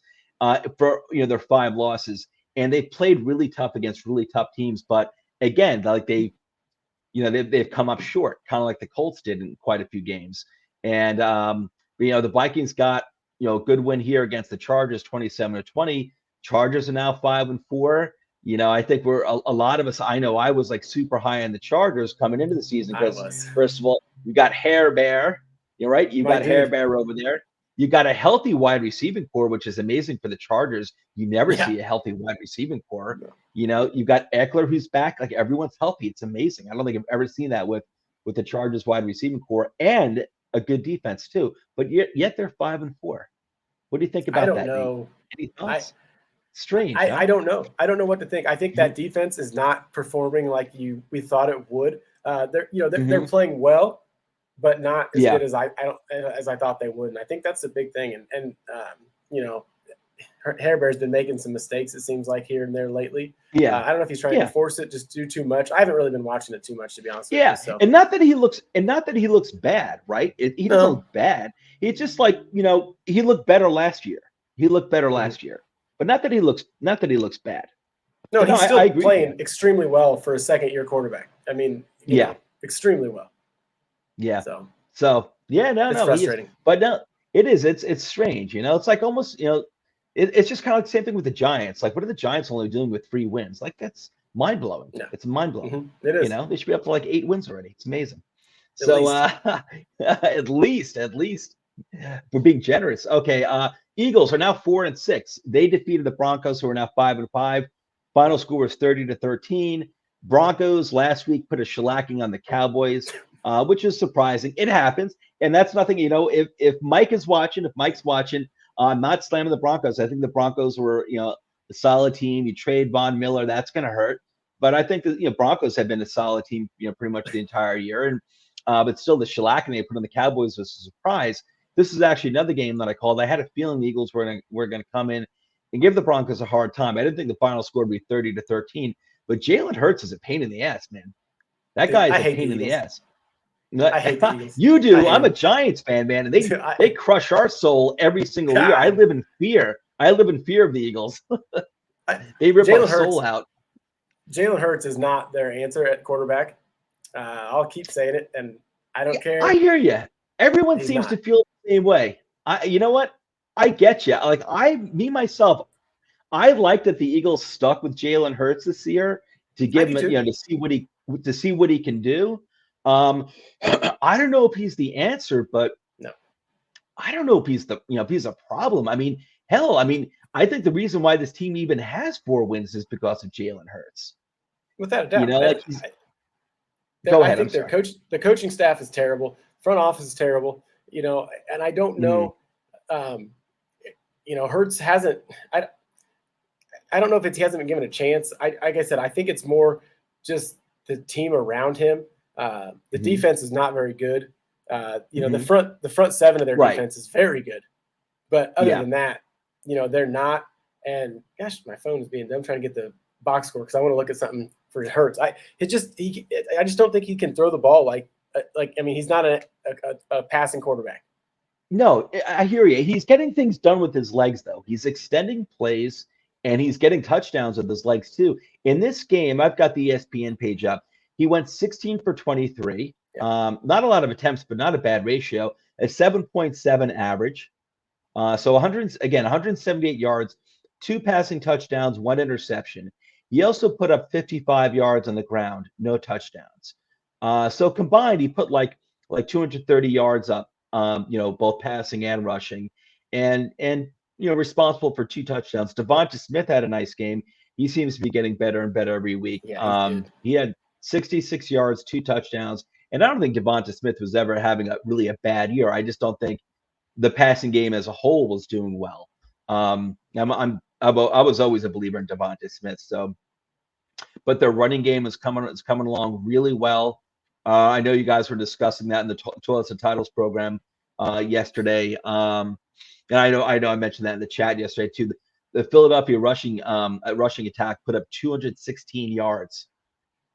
For their 5 losses, and they've played really tough against really tough teams. But again, like they've come up short, kind of like the Colts did in quite a few games. And the Vikings got a good win here against the Chargers, 27-20. Chargers are now 5-4. I think we're a lot of us. I know I was like super high on the Chargers coming into the season because first of all, you got Hair Bear, right? You got Hair Bear over there. You got a healthy wide receiving core, which is amazing for the Chargers. You never see a healthy wide receiving core. You've got Eckler who's back. Like everyone's healthy. It's amazing. I don't think I've ever seen that with the Chargers wide receiving core and a good defense too. But yet they're 5-4. What do you think about that? I don't know. Any thoughts? Strange. I don't know. I don't know what to think. I think that defense is not performing like we thought it would. They're playing well, but not as good as I thought they would. And I think that's the big thing. And Hair Bear's been making some mistakes, it seems like, here and there lately. I don't know if he's trying to force it, just do too much. I haven't really been watching it too much, to be honest with you. So. And not that he looks bad, right? He doesn't look bad. It's just like, he looked better last year. But not that he looks bad. No, he's still playing extremely well for a second-year quarterback. I mean, extremely well. Yeah. So it's frustrating. But no, it is. It's strange. It's like almost, it's just kind of like the same thing with the Giants. Like, what are the Giants only doing with 3 wins? Like, that's mind blowing. Yeah. It's mind blowing. It is. They should be up to like 8 wins already. It's amazing. At least we're being generous. Okay. Eagles are now 4-6. They defeated the Broncos, who are now 5-5. Final score was 30-13. Broncos last week put a shellacking on the Cowboys, which is surprising. It happens, and that's nothing. If Mike's watching, I'm not slamming the Broncos. I think the Broncos were, a solid team. You trade Von Miller, that's going to hurt. But I think that Broncos have been a solid team, pretty much the entire year. And but still, the shellacking they put on the Cowboys was a surprise. This is actually another game that I called. I had a feeling the Eagles were going to come in and give the Broncos a hard time. I didn't think the final score would be 30-13. but Jalen Hurts is a pain in the ass, man. That Dude, guy is I a hate the pain in the Eagles. ass. I hate the Eagles. You I do. hate I'm a them. Giants fan, man, and I, they crush our soul every single year. I God, live in fear. I live in fear of the Eagles. They rip our Jalen Hurts. soul out. Jalen Hurts is not their answer at quarterback. I'll keep saying it, and I don't Yeah, I care. hear you. Everyone He's seems to not. feel the same way. You know what? I get you. Like me myself, I like that the Eagles stuck with Jalen Hurts this year to I give do him, too. to see what he can do. Um, I don't know if he's the answer, but No, I don't know if he's if he's a problem. I mean, hell, I mean, I think the reason why this team even has 4 wins is because of Jalen Hurts. without a You doubt. know, like go I ahead. I'm think sorry. the coaching staff is terrible. Front office is terrible. And I don't Mhm. know. Um, Hurts hasn't. I don't know if he hasn't been given a chance. Like I said, I think it's more just the team around him. The Mhm. defense is not very good. Mhm. The front seven of their Right. defense is very good, but other Yeah. than that, they're not. And gosh, my phone is being dumb trying to get the box score because I want to look at something for Hurts. I just don't think he can throw the ball I mean he's not a passing quarterback. No, I hear you. He's getting things done with his legs, though. He's extending plays and he's getting touchdowns with his legs, too. In this game, I've got the ESPN page up. He went 16 for 23. Yeah. Not a lot of attempts, but not a bad ratio. A 7.7 average. So 178 yards, 2 passing touchdowns, 1 interception. He also put up 55 yards on the ground, no touchdowns. So combined, he put like 230 yards up, both passing and rushing, and responsible for 2 touchdowns. Devonta Smith had a nice game. He seems to be getting better and better every week. Yeah, he's good. He had 66 yards, 2 touchdowns, and I don't think Devonta Smith was ever having a bad year. I just don't think the passing game as a whole was doing well. I was always a believer in Devonta Smith. So, but their running game is coming along really well. I know you guys were discussing that in the Toilets and Titles program yesterday. And I mentioned that in the chat yesterday too. The Philadelphia rushing attack put up 216 yards.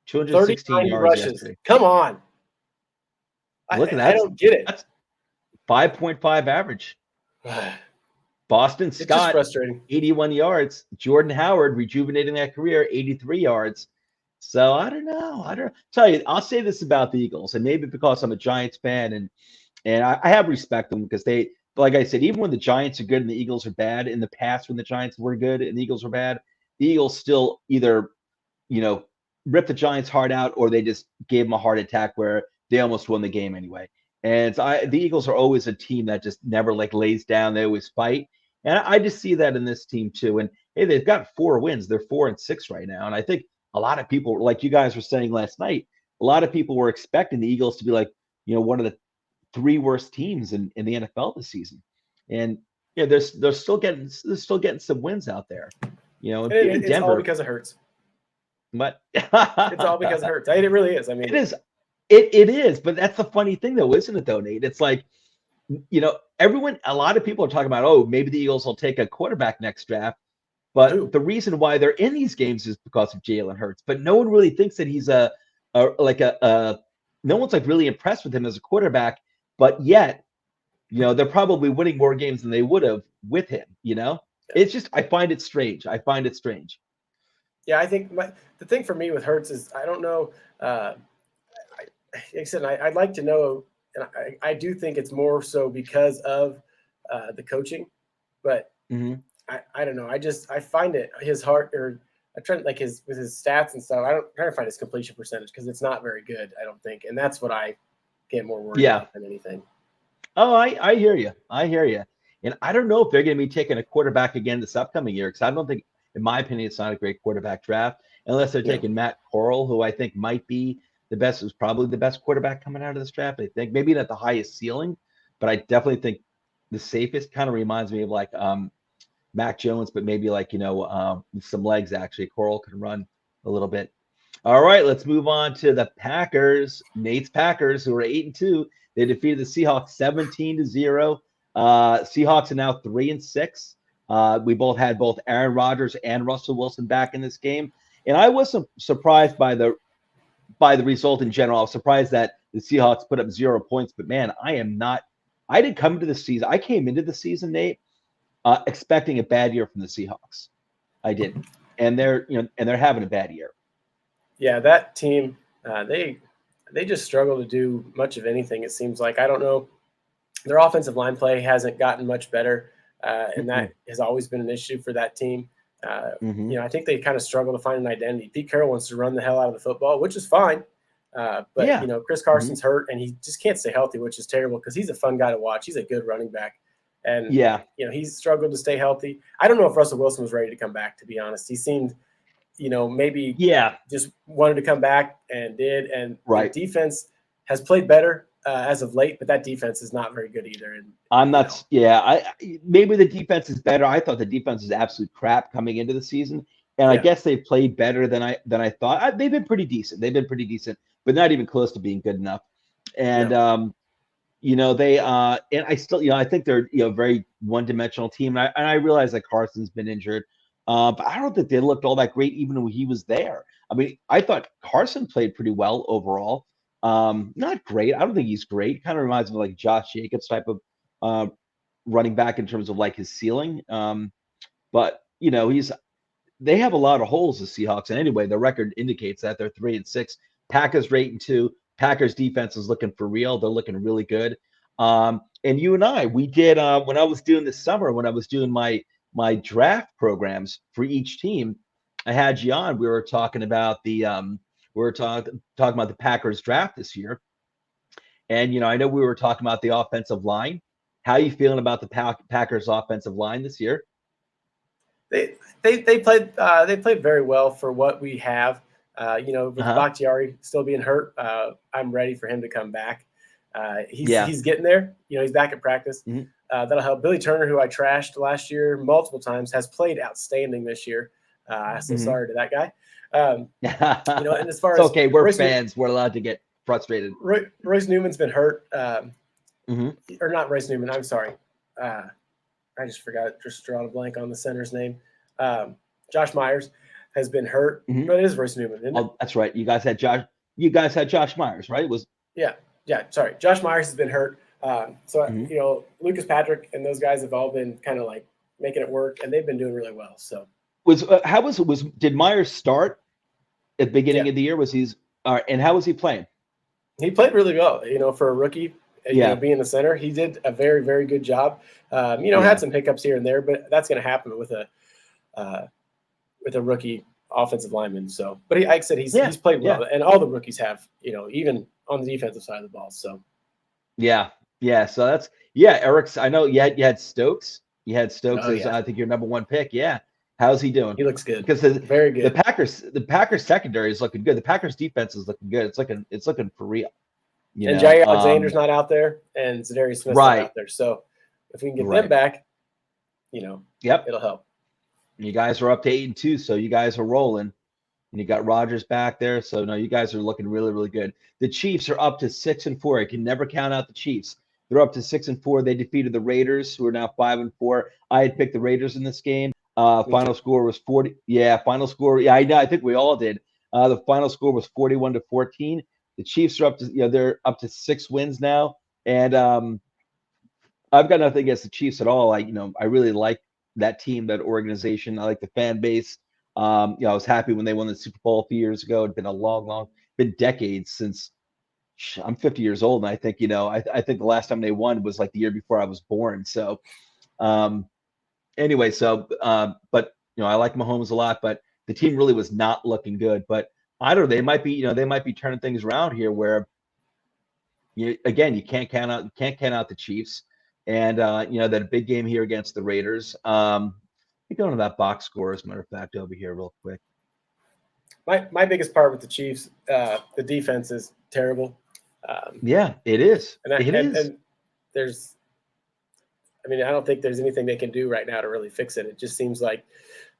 216 39 yards rushes. yesterday. Come on. Look at I that. don't get it. That's 5.5 average. Boston It's just Scott, frustrating. 81 yards. Jordan Howard, rejuvenating that career, 83 yards. So I don't know. I don't tell you. I'll say this about the Eagles, and maybe because I'm a Giants fan, and I have respect them because like I said, even when the Giants are good and the Eagles are bad, in the past when the Giants were good and the Eagles were bad, the Eagles still either ripped the Giants hard out or they just gave them a heart attack where they almost won the game anyway. And so the Eagles are always a team that just never lays down. They always fight. And I just see that in this team too. And hey, they've got 4 wins. They're 4-6 right now. And I think a lot of people, like you guys were saying last night, a lot of people were expecting the Eagles to be one of the 3 worst teams in the NFL this season. And they're still getting some wins out there. And even It's all Denver. because it hurts. But It's all because it hurts. It really is. I mean, it is. It is. But that's the funny thing, though, isn't it, though, Nate? It's like, a lot of people are talking about, oh, maybe the Eagles will take a quarterback next draft. But who? the reason why they're in these games is because of Jalen Hurts. But no one really thinks that he's no one's really impressed with him as a quarterback. But yet, they're probably winning more games than they would have with him. It's just, I find it strange. Yeah, I think the thing for me with Hurts is I don't know. Like I said, I'd like to know, and I do think it's more so because of the coaching, but Mm-hmm. I don't know. I find it his heart or I try with his stats and stuff. I'm trying to find his completion percentage because it's not very good. I don't think, and that's what I get more worried Yeah. about than anything. Oh, I hear you. I hear you. And I don't know if they're going to be taking a quarterback again this upcoming year because I don't think, in my opinion, it's not a great quarterback draft unless they're taking Matt Corral, who I think might be who's probably the best quarterback coming out of this draft. I think maybe not the highest ceiling, but I definitely think the safest. Kind of reminds me of Mac Jones, but maybe some legs actually. Corral can run a little bit. All right, let's move on to the Packers. Nate's Packers, who are 8-2. They defeated the Seahawks 17-0. Seahawks are now 3-6. We both had both Aaron Rodgers and Russell Wilson back in this game. And I wasn't surprised by the result in general. I was surprised that the Seahawks put up 0 points, but man, I am not. I didn't come into the season. I came into the season, Nate, expecting a bad year from the Seahawks. I didn't, and they're having a bad year. Yeah, that team, they just struggle to do much of anything. It seems like, I don't know. Their offensive line play hasn't gotten much better, and that has always been an issue for that team. I think they kind of struggle to find an identity. Pete Carroll wants to run the hell out of the football, which is fine. But Chris Carson's hurt, and he just can't stay healthy, which is terrible because he's a fun guy to watch. He's a good running back, and he's struggled to stay healthy. I don't know if Russell Wilson was ready to come back. To be honest, he seemed, maybe just wanted to come back and did. And the defense has played better as of late, but that defense is not very good either. And I'm not. Maybe the defense is better. I thought the defense was absolute crap coming into the season, and I guess they've played better than I thought. They've been pretty decent. But not even close to being good enough. And they and I still, I think they're a very one-dimensional team. And I realize that Carson's been injured, but I don't think they looked all that great even when he was there. I mean, I thought Carson played pretty well overall. Not great. I don't think he's great. Kind of reminds me of like Josh Jacobs type of running back in terms of like his ceiling. But they have a lot of holes, the Seahawks. And anyway, the record indicates that they're 3-6. Packers 8-2. Packers defense is looking for real. They're looking really good. And you and I, we did when I was doing this summer, when I was doing my draft programs for each team, I had you on. We were talking about talking about the Packers draft this year. And I know we were talking about the offensive line. How are you feeling about the Packers offensive line this year? They played very well for what we have. With Bakhtiari still being hurt, I'm ready for him to come back. He's getting there. He's back at practice. Mm-hmm. That'll help. Billy Turner, who I trashed last year multiple times, has played outstanding this year. So sorry to that guy. And as far it's as okay, we're fans. We're allowed to get frustrated. Royce Newman's been hurt, or not Royce Newman. I'm sorry. I just forgot. Just drawn a blank on the center's name. Josh Myers has been hurt, but it is Royce Newman, isn't it? That's right. You guys had Josh Myers, right? Sorry. Josh Myers has been hurt. Lucas Patrick and those guys have all been kind of like making it work, and they've been doing really well. So did Myers start at the beginning of the year? And how was he playing? He played really well. For a rookie, being the center, he did a very, very good job. Had some hiccups here and there, but that's going to happen with a rookie offensive lineman. So, but like I said, he's played well, and all the rookies have, even on the defensive side of the ball. So, so that's Eric's. I know you had Stokes. You had Stokes as I think your number one pick. Yeah, how's he doing? He looks good because very good. The Packers secondary is looking good. The Packers defense is looking good. It's looking for real. And Jair Alexander's not out there, and Zadarius Smith's not out there. So if we can get them back, it'll help. You guys are up to 8-2, so you guys are rolling. And you got Rodgers back there, so no, you guys are looking really, really good. The Chiefs are up to 6-4. I can never count out the Chiefs. They're up to 6-4. They defeated the Raiders, who are now 5-4. I had picked the Raiders in this game. Final score was 40. Yeah, final score. Yeah, I know. I think we all did. The final score was 41-14. The Chiefs are up to they're up to 6 wins now, and I've got nothing against the Chiefs at all. I really like that team, that organization. I like the fan base. I was happy when they won the Super Bowl a few years ago. It'd been been decades since I'm 50 years old, and I think I think the last time they won was like the year before I was born. So anyway, but I like Mahomes a lot, but the team really was not looking good. But I don't know, they might be turning things around here where you can't count out the Chiefs, and that big game here against the Raiders. Let me go to that box score, as a matter of fact, over here real quick. My biggest part with the Chiefs, the defense is terrible. It is. And there's, I don't think there's anything they can do right now to really fix it. It just seems like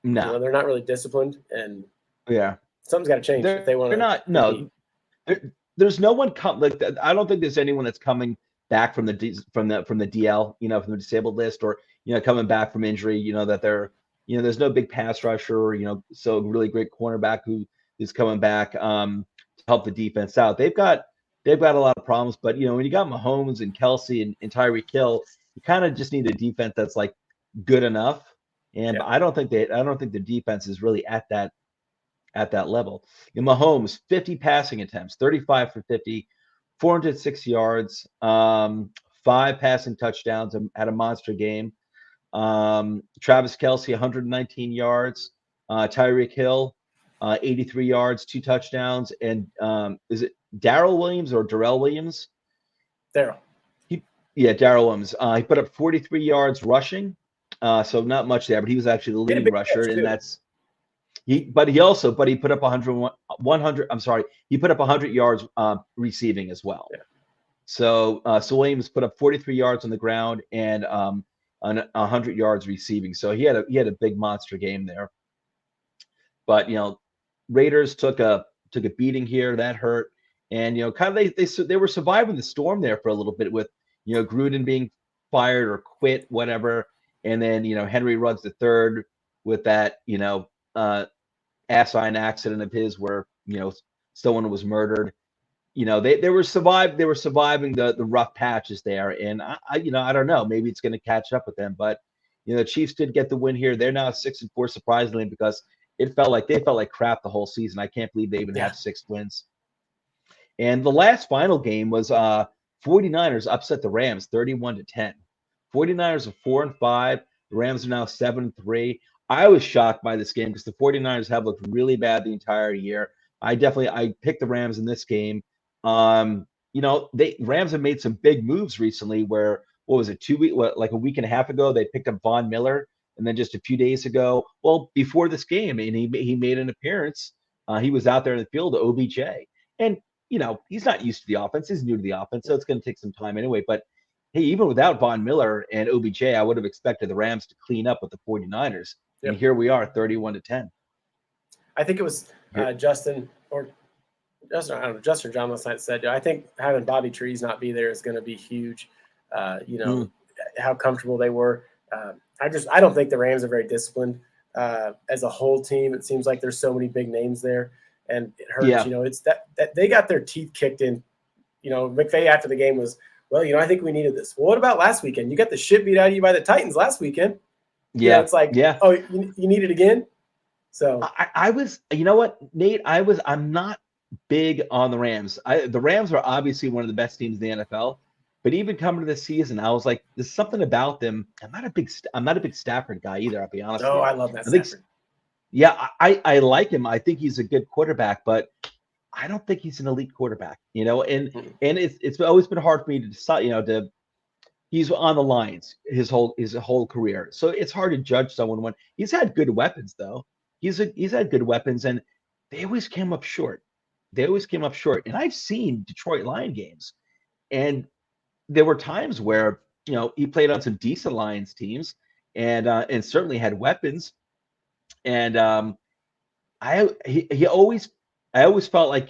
they're not really disciplined, and something's got to change if they want to. They're not. There's no one I don't think there's anyone that's coming back from the DL, from the disabled list, or coming back from injury. That they're there's no big pass rusher, so really great cornerback who's coming back to help the defense out. They've got a lot of problems, but when you got Mahomes and Kelsey and Tyreek Hill, you kind of just need a defense that's like good enough. And Yeah. I don't think the defense is really at that level. Mahomes, 50 passing attempts, 35 for 50, 406 yards, 5 passing touchdowns, had a monster game. Travis Kelsey, 119 yards. Tyreek Hill, 83 yards, 2 touchdowns. And is it Darrell Williams or Darrell Williams? Darrell. Darrell Williams. He put up 43 yards rushing, so not much there, but he was actually the leading rusher, and that's he put up 100. I'm sorry, he put up 100 yards receiving as well. Yeah. So Williams put up 43 yards on the ground and 100 yards receiving. So he had a big monster game there. But Raiders took a beating here. That hurt. And kind of they were surviving the storm there for a little bit with Gruden being fired or quit, whatever. And then Henry Ruggs III with that asinine accident of his where someone was murdered. They were surviving the rough patches there, and I don't know, maybe it's going to catch up with them, but the Chiefs did get the win here. They're now 6-4 surprisingly, because they felt like crap the whole season. I can't believe they even have 6 wins. And the last final game was 49ers upset the Rams 31-10. 49ers are 4-5. The Rams are now 7-3. I was shocked by this game because the 49ers have looked really bad the entire year. I picked the Rams in this game. Rams have made some big moves recently where, what was it, like a week and a half ago, they picked up Von Miller. And then just a few days ago, before this game, and he made an appearance. He was out there in the field, OBJ. And, he's not used to the offense. He's new to the offense, so it's going to take some time anyway. But, hey, even without Von Miller and OBJ, I would have expected the Rams to clean up with the 49ers. Yep. And here we are, 31-10. I think it was Justin or John last night said, I think having Bobby Trees not be there is going to be huge. How comfortable they were. I don't think the Rams are very disciplined as a whole team. It seems like there's so many big names there, and it hurts. Yeah. It's that they got their teeth kicked in. McVay after the game was, I think we needed this. Well, what about last weekend? You got the shit beat out of you by the Titans last weekend. Yeah, it's like, oh, you need it again. So I was, what, Nate? I'm not big on the Rams. The Rams are obviously one of the best teams in the NFL. But even coming to this season, I was like, there's something about them. I'm not a big Stafford guy either, I'll be honest with you. I love that Stafford. I like him. I think he's a good quarterback, but I don't think he's an elite quarterback, and it's always been hard for me to decide, he's on the Lions his whole career. So it's hard to judge someone when he's had good weapons, though. He's had good weapons, and they always came up short. And I've seen Detroit Lion games, and there were times where he played on some decent Lions teams, and certainly had weapons. And I always felt like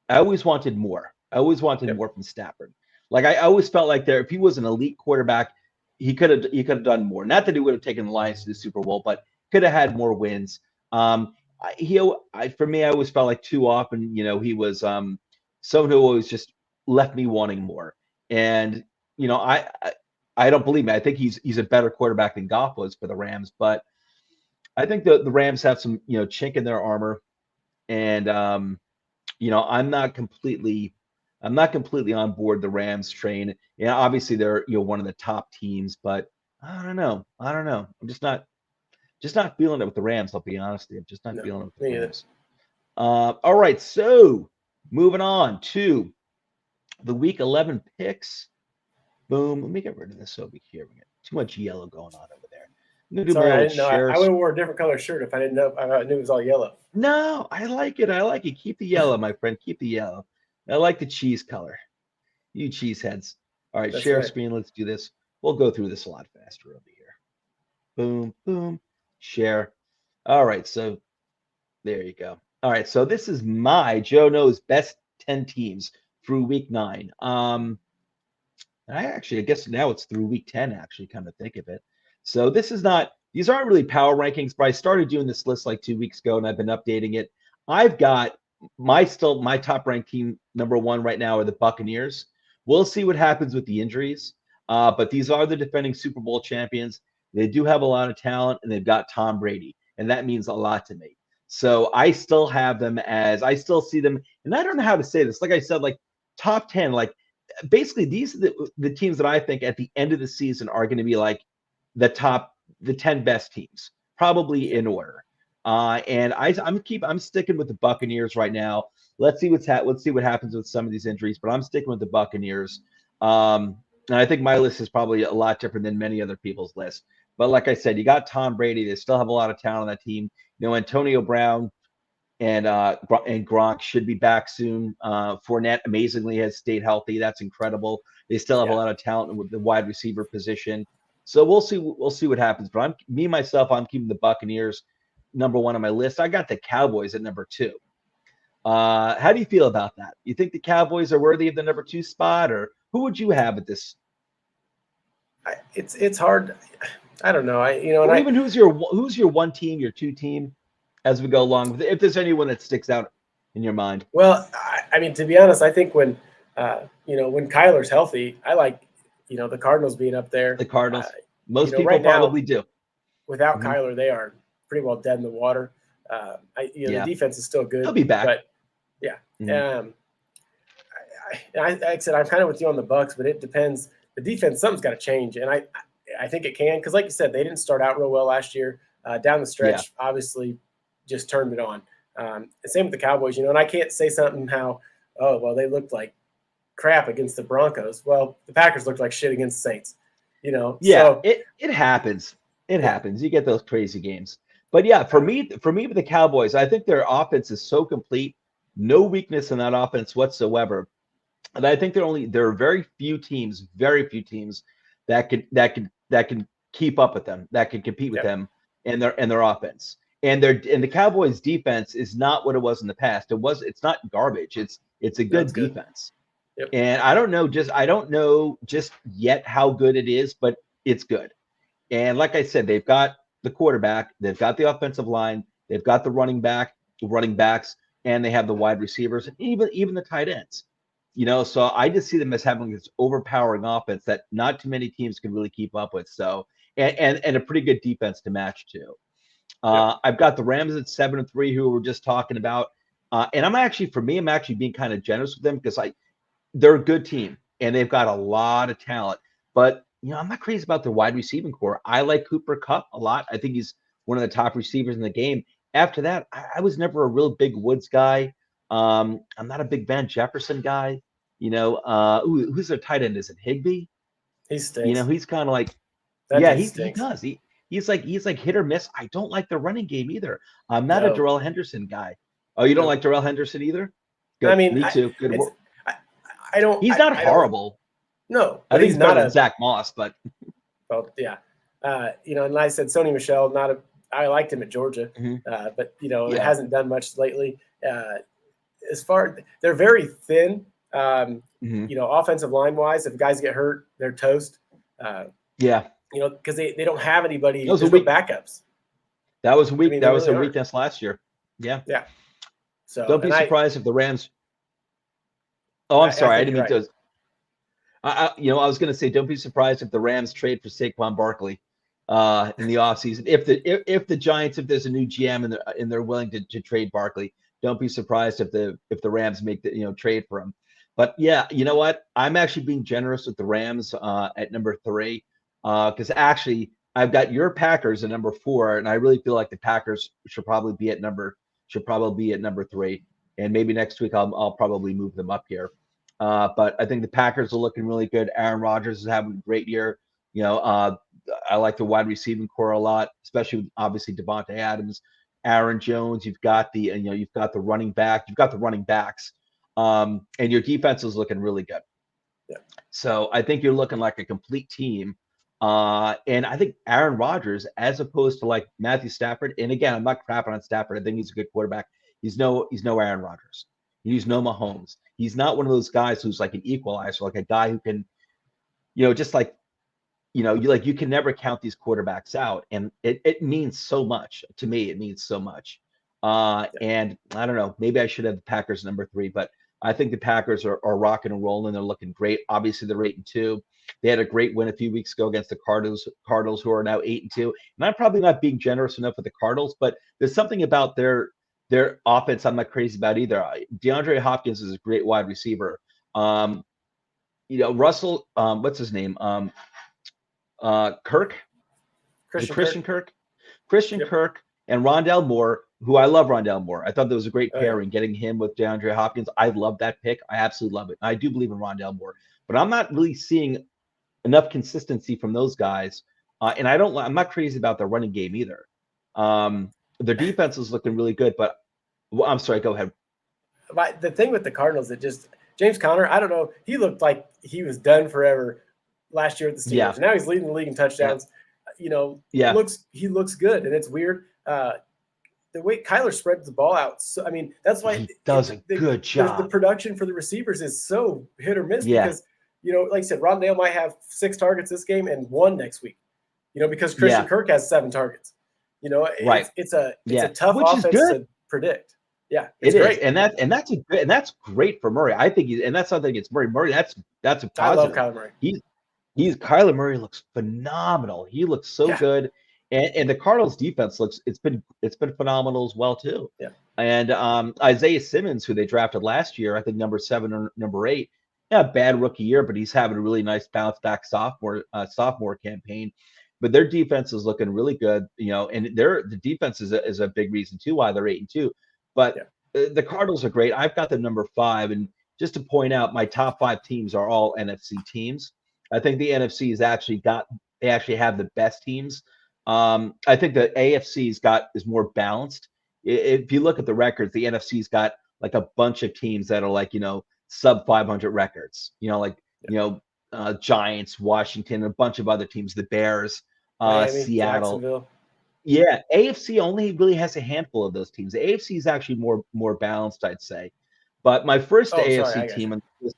I always wanted more. I always wanted more from Stafford. Like I always felt like if he was an elite quarterback, he could have done more. Not that he would have taken the Lions to the Super Bowl, but could have had more wins. For me, I always felt like too often, he was someone who always just left me wanting more. And I don't believe me. I think he's a better quarterback than Goff was for the Rams, but I think the Rams have some chink in their armor, and I'm not completely on board the Rams train. Yeah, obviously they're one of the top teams, but I don't know. I'm just not feeling it with the Rams. I'll be honest with you. I'm just not feeling it with the Rams. All right, so moving on to the Week 11 picks. Boom. Let me get rid of this over here. We got too much yellow going on over there. I'm gonna do Sorry, I didn't know. I would have wore a different color shirt if I didn't know. I knew it was all yellow. No, I like it. Keep the yellow, my friend. Keep the yellow. I like the cheese color. You cheeseheads. All right, That's share right. screen. Let's do this. We'll go through this a lot faster over here. Boom, boom. Share. All right, so there you go. All right, so this is my Joe Knows best 10 teams through Week 9. I guess now it's through Week 10, actually, come to think of it. So this is not these aren't really power rankings, but I started doing this list like 2 weeks ago, and I've been updating it. I've got my top ranked team number one right now are the Buccaneers. We'll see what happens with the injuries, but these are the defending Super Bowl champions. They do have a lot of talent, and they've got Tom Brady, and that means a lot to me. So I still have them as I still see them, and I don't know how to say this. Like I said, like top 10, like basically these are the teams that I think at the end of the season are going to be like the 10 best teams, probably in order. And I'm sticking with the Buccaneers right now. Let's see what happens with some of these injuries, but I'm sticking with the Buccaneers. And I think my list is probably a lot different than many other people's lists. But like I said, you got Tom Brady. They still have a lot of talent on that team. You know, Antonio Brown and Gronk should be back soon. Fournette amazingly has stayed healthy. That's incredible. They still have a lot of talent with the wide receiver position. So we'll see. We'll see what happens. But I'm keeping the Buccaneers number one on my list. I got the Cowboys at number two. How do you feel about that? You think the Cowboys are worthy of the number two spot, or who would you have at this? It's hard. I don't know. Or even who's your one team, your two team, as we go along. If there's anyone that sticks out in your mind. Well, I mean, to be honest, I think when Kyler's healthy, I like the Cardinals being up there. The Cardinals. Most people right probably now, do. Without Kyler, they are pretty well dead in the water. The defense is still good. He'll be back. But yeah. Like I said, I'm kind of with you on the Bucs, but it depends. The defense, something's got to change, and I think it can, because like you said, they didn't start out real well last year. Down the stretch, obviously, just turned it on. Same with the Cowboys, and I can't say something they looked like crap against the Broncos. Well, the Packers looked like shit against the Saints. Yeah, so, it happens. It happens. You get those crazy games. But yeah, for me with the Cowboys, I think their offense is so complete, no weakness in that offense whatsoever. And I think there are very few teams that can keep up with them, that can compete with them and their offense. And the Cowboys defense is not what it was in the past. It's not garbage. It's a good defense. Yep. And I don't know just yet how good it is, but it's good. And like I said, they've got the quarterback, they've got the offensive line, they've got the running backs, and they have the wide receivers, and even the tight ends. So I just see them as having this overpowering offense that not too many teams can really keep up with. So and a pretty good defense to match too. I've got the Rams at 7-3, who we were just talking about. And I'm actually being kind of generous with them because they're a good team and they've got a lot of talent. But I'm not crazy about their wide receiving core. I like Cooper Kupp a lot. I think he's one of the top receivers in the game. After that, I was never a real big Woods guy. I'm not a big Van Jefferson guy. Who's their tight end? Is it Higbee? He stinks. He's kind of like, he does. He's like hit or miss. I don't like the running game either. I'm not a Darrell Henderson guy. Oh, you don't like Darrell Henderson either? Good. I mean, me too. Good work. I don't. He's not horrible. No, I think he's better than Zach Moss, but. Well, yeah. And like I said, Sony Michel, I liked him at Georgia, but it hasn't done much lately. They're very thin, offensive line wise. If guys get hurt, they're toast. Because they don't have anybody. There's no backups. That was weak. That was a weakness last year. Yeah. Yeah. So don't be surprised if the Rams. Oh, I'm sorry. I didn't mean to. I was going to say, don't be surprised if the Rams trade for Saquon Barkley in the offseason. If the Giants, if there's a new GM and they're willing to trade Barkley, don't be surprised if the Rams make the trade for him. But yeah, you know what? I'm actually being generous with the Rams at number 3 because actually I've got your Packers at number 4, and I really feel like the Packers should probably be at number 3, and maybe next week I'll probably move them up here. But I think the Packers are looking really good. Aaron Rodgers is having a great year. I like the wide receiving core a lot, especially with obviously Devontae Adams, Aaron Jones. You've got the running back. You've got the running backs, and your defense is looking really good. Yeah. So I think you're looking like a complete team. And I think Aaron Rodgers, as opposed to like Matthew Stafford, and again, I'm not crapping on Stafford. I think he's a good quarterback. He's no Aaron Rodgers. He's no Mahomes. He's not one of those guys who's like an equalizer, like a guy who can, just like you can never count these quarterbacks out, and it means so much to me. It means so much. And I don't know, maybe I should have the Packers number 3, but I think the Packers are rocking and rolling. They're looking great. Obviously, they're 8-2. They had a great win a few weeks ago against the Cardinals, who are now 8-2. And I'm probably not being generous enough with the Cardinals, but there's something about their offense I'm not crazy about either. DeAndre Hopkins is a great wide receiver. Russell, what's his name? Kirk, Christian Kirk, Christian Yep. Kirk, and Rondale Moore, who I love. Rondale Moore, I thought that was a great Oh, yeah. pairing. Getting him with DeAndre Hopkins, I love that pick. I absolutely love it. I do believe in Rondale Moore, but I'm not really seeing enough consistency from those guys, and I'm not crazy about their running game either. Their defense is looking really good, but I'm sorry. Go ahead. The thing with the Cardinals, James Conner, I don't know, he looked like he was done forever last year at the Steelers. Yeah. Now he's leading the league in touchdowns. Yeah. He looks good, and it's weird. The way Kyler spreads the ball out, so I mean, that's why he does a good job. The production for the receivers is so hit or miss because like I said, Rondale might have 6 targets this game and 1 next week. Because Christian Kirk has 7 targets. Right. It's a tough offense to predict. Yeah, it's great, and that's great for Murray. I think and that's something against Murray. Murray, that's a positive. I love Kyler Murray. Kyler Murray looks phenomenal. He looks so good, and the Cardinals defense it's been phenomenal as well too. Yeah. And Isaiah Simmons, who they drafted last year, I think number 7 or number 8. Yeah, bad rookie year, but he's having a really nice bounce back sophomore campaign. But their defense is looking really good, and the defense is a big reason too why they're 8-2. But the Cardinals are great. I've got them number 5, and just to point out, my top 5 teams are all NFC teams. I think the NFC they actually have the best teams. I think the AFC's is more balanced. If you look at the records, the NFC's got like a bunch of teams that are like sub 500 records. Giants, Washington, a bunch of other teams, the Bears, Miami, Seattle. Jacksonville. Yeah, AFC only really has a handful of those teams. The AFC is actually more balanced, I'd say. But my first AFC team on this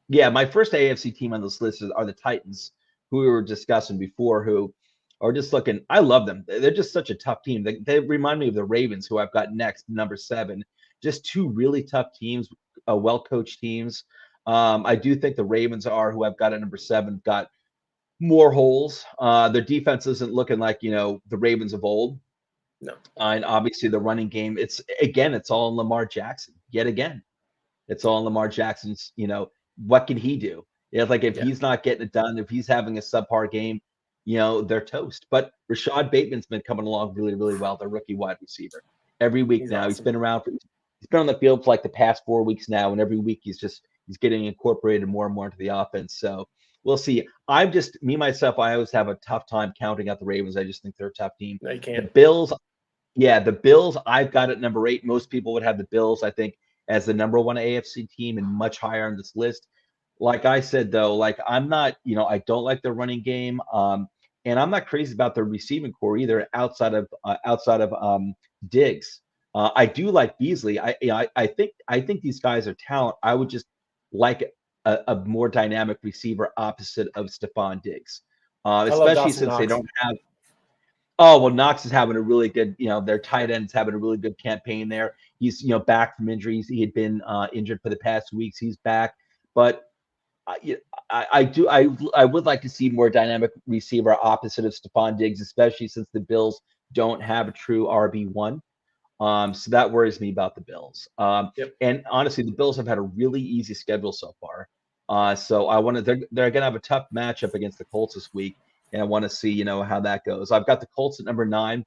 list, my first AFC team on this list are the Titans, who we were discussing before, who are just looking. I love them. They're just such a tough team. They remind me of the Ravens, who I've got next, number 7. Just 2 really tough teams, well-coached teams. I do think the Ravens who I've got at number 7, got more holes. Their defense isn't looking like the Ravens of old. No. And obviously the running game, it's all in Lamar Jackson. Yet again, it's all in Lamar Jackson's. What can he do? Like if he's not getting it done, if he's having a subpar game, they're toast. But Rashad Bateman's been coming along really, really well. The rookie wide receiver. Every week now, awesome. He's been around. He's been on the field for like the past 4 weeks now, and every week he's getting incorporated more and more into the offense. So we'll see. I always have a tough time counting out the Ravens. I just think they're a tough team. No, you can't. The Bills, the Bills, I've got at number 8. Most people would have the Bills, I think, as the number 1 AFC team and much higher on this list. Like I said, though, like I'm not, I don't like their running game. And I'm not crazy about their receiving core either outside of Diggs. I do like Beasley. I think these guys are talent. I would just like a more dynamic receiver opposite of Stephon Diggs, especially since they don't have. Oh, well, Knox is having a really good, their tight end's having a really good campaign there. He's, back from injuries. He had been injured for the past weeks. He's back, but I would like to see more dynamic receiver opposite of Stephon Diggs, especially since the Bills don't have a true RB1. So that worries me about the Bills. And honestly, the Bills have had a really easy schedule so far. So they're going to have a tough matchup against the Colts this week. And I want to see, how that goes. I've got the Colts at number 9,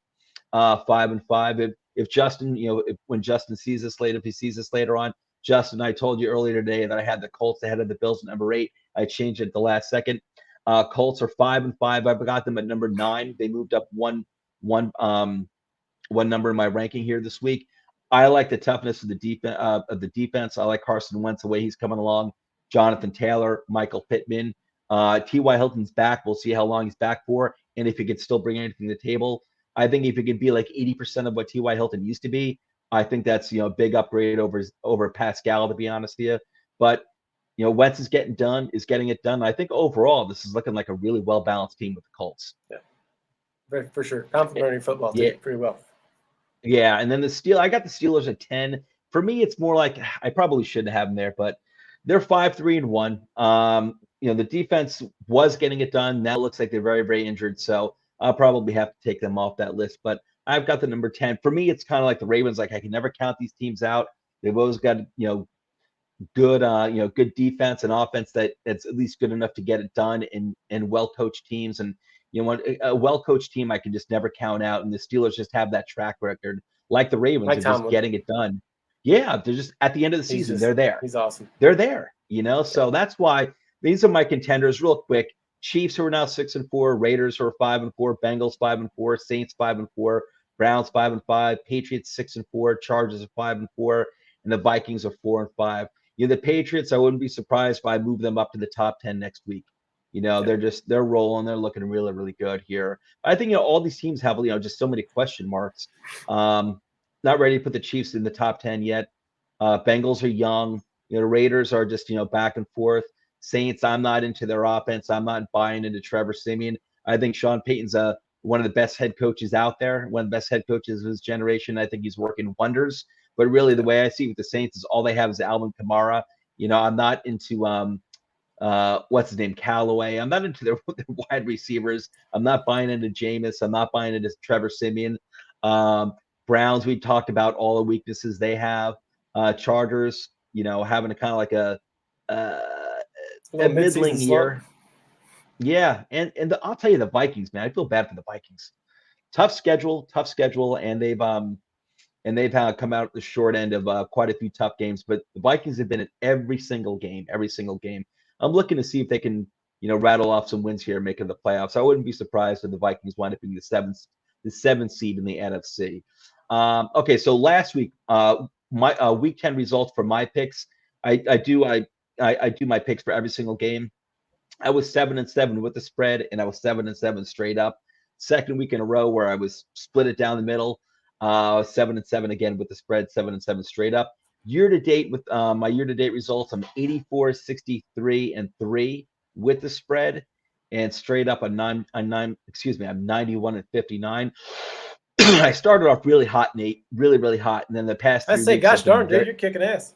5-5. If Justin, when Justin sees this later, if he sees this later on, Justin, I told you earlier today that I had the Colts ahead of the Bills at number 8. I changed it at the last second. Colts are 5-5. I've got them at number 9. They moved up one number in my ranking here this week. I like the toughness of the defense. I like Carson Wentz, the way he's coming along. Jonathan Taylor, Michael Pittman. T.Y. Hilton's back. We'll see how long he's back for, and if he can still bring anything to the table. I think if he can be like 80% of what T.Y. Hilton used to be, I think that's a big upgrade over Pascal, to be honest with you. But Wentz is getting it done. I think overall, this is looking like a really well-balanced team with the Colts. Yeah, for sure. Complementary football Yeah. team, pretty well. Yeah, and then I got the Steelers at 10. For me, it's more like I probably shouldn't have them there, but they're 5-3-1. The defense was getting it done. Now it looks like they're very, very injured, so I'll probably have to take them off that list. But I've got the number 10. For me, it's kind of like the Ravens. Like I can never count these teams out. They've always got good defense and offense that's at least good enough to get it done in well-coached teams. And a well-coached team I can just never count out. And the Steelers just have that track record, like the Ravens, Mike are just Tomlin. getting it done. Yeah, they're just at the end of the season, they're there. He's awesome. They're there, So that's why these are my contenders. Real quick: Chiefs, who are now 6-4, Raiders, who are 5-4, Bengals 5-4, Saints 5-4, Browns 5-5, Patriots 6-4, Chargers are 5-4, and the Vikings are 4-5. The Patriots, I wouldn't be surprised if I move them up to the top 10 next week. They're rolling. They're looking really, really good here. I think, all these teams have, just so many question marks. Not ready to put the Chiefs in the top 10 yet. Bengals are young. The Raiders are just, back and forth. Saints, I'm not into their offense. I'm not buying into Trevor Siemian. I think Sean Payton's one of the best head coaches out there, one of the best head coaches of his generation. I think he's working wonders. But really, the way I see it with the Saints is all they have is Alvin Kamara. I'm not into what's his name, Callaway. I'm not into their wide receivers. I'm not buying into Jameis. I'm not buying into Trevor Siemian. Browns, we talked about all the weaknesses they have. Chargers, having a kind of like a middling year. Yeah, and I'll tell you, the Vikings, man, I feel bad for the Vikings. Tough schedule, and they've come out the short end of quite a few tough games. But the Vikings have been in every single game. I'm looking to see if they can, rattle off some wins here, making the playoffs. I wouldn't be surprised if the Vikings wind up being the seventh seed in the NFC. Okay, so last week, my week 10 results for my picks. I do my picks for every single game. I was 7-7 with the spread, and I was 7-7 straight up. Second week in a row where I was split it down the middle. 7-7 again with the spread, 7-7 straight up. Year to date with my year to date results, I'm 84-63-3 with the spread, and straight up I'm 91-59. I started off really hot, Nate, really hot, and then the past 3 weeks. Gosh darn, dude, you're kicking ass.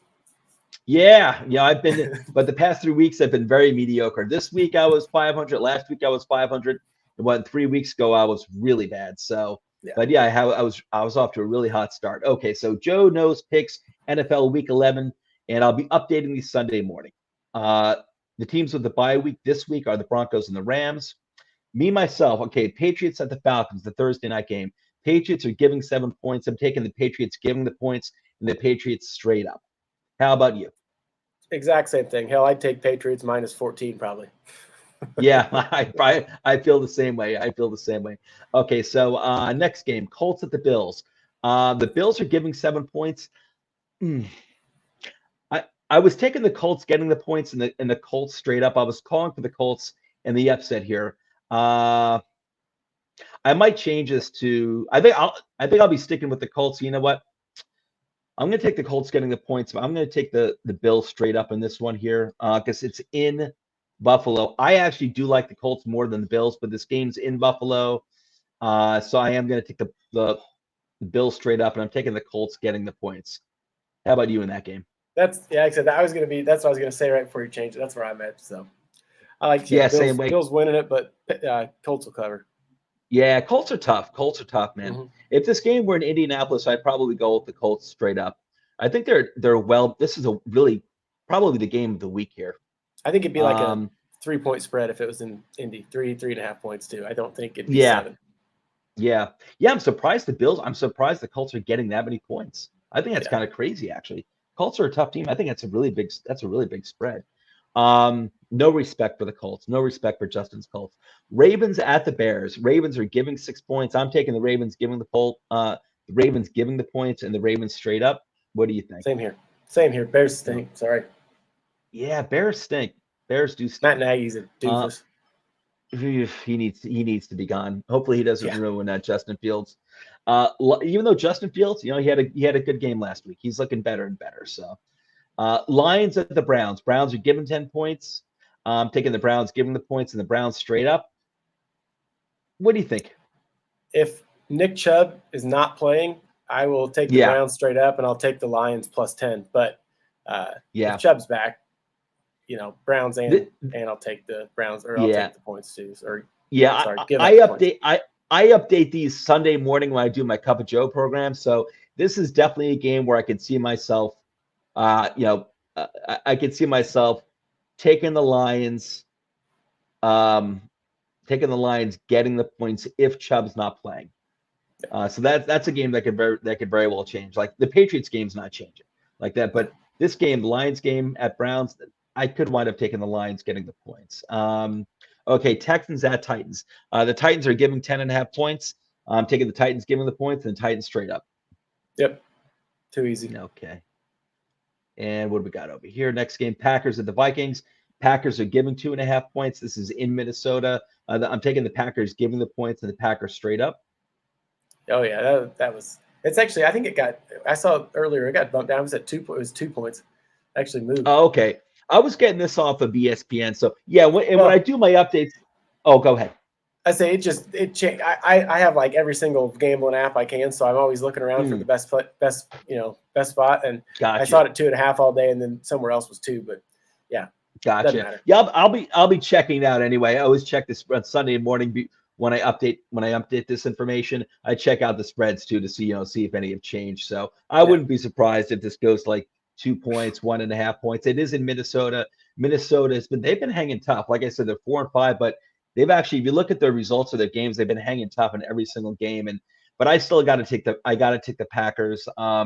Yeah, I've been, but the past 3 weeks have been very mediocre. This week I was 500. Last week I was 500. And 3 weeks ago I was really bad. So, yeah. But yeah, I was off to a really hot start. Okay, so Joe knows picks NFL Week 11, and I'll be updating these Sunday morning. The teams with the bye week this week are the Broncos and the Rams. Me myself, okay, Patriots at the Falcons, the Thursday night game. Patriots are giving 7 points. I'm taking the Patriots giving the points, and the Patriots straight up. How about you? Exact same thing. Hell, I'd take Patriots minus 14 probably. Yeah, I feel the same way. Okay, so next game, Colts at the Bills. The Bills are giving 7 points. I was taking the Colts getting the points and the Colts straight up. I was calling for the Colts and the upset here. I might change this to. I think I'll be sticking with the Colts. You know what? I'm going to take the Colts getting the points, but I'm going to take the Bills straight up in this one here because it's in Buffalo. I actually do like the Colts more than the Bills, but this game's in Buffalo. So I am going to take the Bills straight up, and I'm taking the Colts getting the points. How about you in that game? That's like I said, that's what I was going to say right before you changed it. That's where I'm at. So I like Bills, same way. Bills winning it, but Colts will cover. Yeah, Colts are tough. Man. Mm-hmm. If this game were in Indianapolis, I'd probably go with the Colts straight up. I think they're well. This is a really probably the game of the week here. I think it'd be like a 3-point spread if it was in Indy, 3.5 points too. I don't think it'd be 7. Yeah. I'm surprised the Colts are getting that many points. I think that's kind of crazy, actually. Colts are a tough team. I think that's a really big spread. No respect for the Colts. No respect for Justin's Colts. Ravens at the Bears. Ravens are giving 6 points. I'm taking the Ravens giving the Ravens giving the points and the Ravens straight up. What do you think? Same here. Bears stink. Sorry. Yeah, Bears stink. Bears do stink. Matt Nagy's a doofus. He needs to be gone. Hopefully he doesn't ruin Justin Fields. Even though Justin Fields, he had a good game last week. He's looking better and better. So Lions at the Browns. Browns are given 10 points. Taking the Browns, giving the points, and the Browns straight up. What do you think? If Nick Chubb is not playing, I will take the Browns straight up, and I'll take the Lions plus 10. But if Chubb's back, Browns and I'll take the Browns, or I'll take the points too. Or I update these Sunday morning when I do my Cup of Joe program. So this is definitely a game where I can see myself. I could see myself taking the Lions. Taking the Lions, getting the points if Chubb's not playing. So that's a game that could very well change. Like the Patriots game's not changing like that, but this game, the Lions game at Browns, I could wind up taking the Lions, getting the points. Okay, Texans at Titans. The Titans are giving 10.5 points. I'm taking the Titans, giving the points, and the Titans straight up. Yep, too easy. Okay. And what do we got over here? Next game, Packers at the Vikings. Packers are giving 2.5 points. This is in Minnesota. I'm taking the Packers, giving the points, and the Packers straight up. Oh yeah, that was. It's actually. I think it got. I saw earlier. It got bumped down. It was at 2. It was 2 points. Actually moved. Oh, okay. I was getting this off of ESPN. So yeah, when I do my updates. Oh, go ahead. I say it changed. I have like every single gambling app I can, so I'm always looking around for the best spot. And I saw it at 2.5 all day, and then somewhere else was 2. But yeah. Gotcha. Yeah, I'll be checking it out anyway. I always check this on Sunday morning when I update this information. I check out the spreads too to see if any have changed. So I wouldn't be surprised if this goes like 2 points, 1.5 points. It is in Minnesota. They've been hanging tough. Like I said, they're 4-5, but they've actually, if you look at their results of their games, they've been hanging tough in every single game. But I still got to take the Packers. I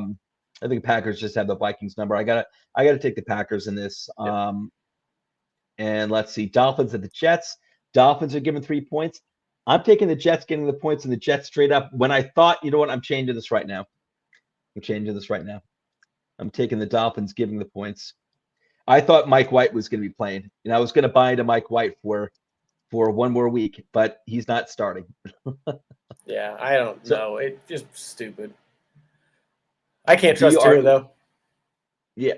think Packers just have the Vikings number. I gotta take the Packers in this. And let's see, Dolphins at the Jets. Dolphins are given 3 points. I'm taking the Jets, getting the points, and the Jets straight up. When I thought, you know what, I'm changing this right now. I'm taking the Dolphins, giving the points. I thought Mike White was going to be playing, and I was going to buy into Mike White for 1 more week, but he's not starting. Yeah, I don't know. It's just stupid. I can't trust Tua, though. Yeah.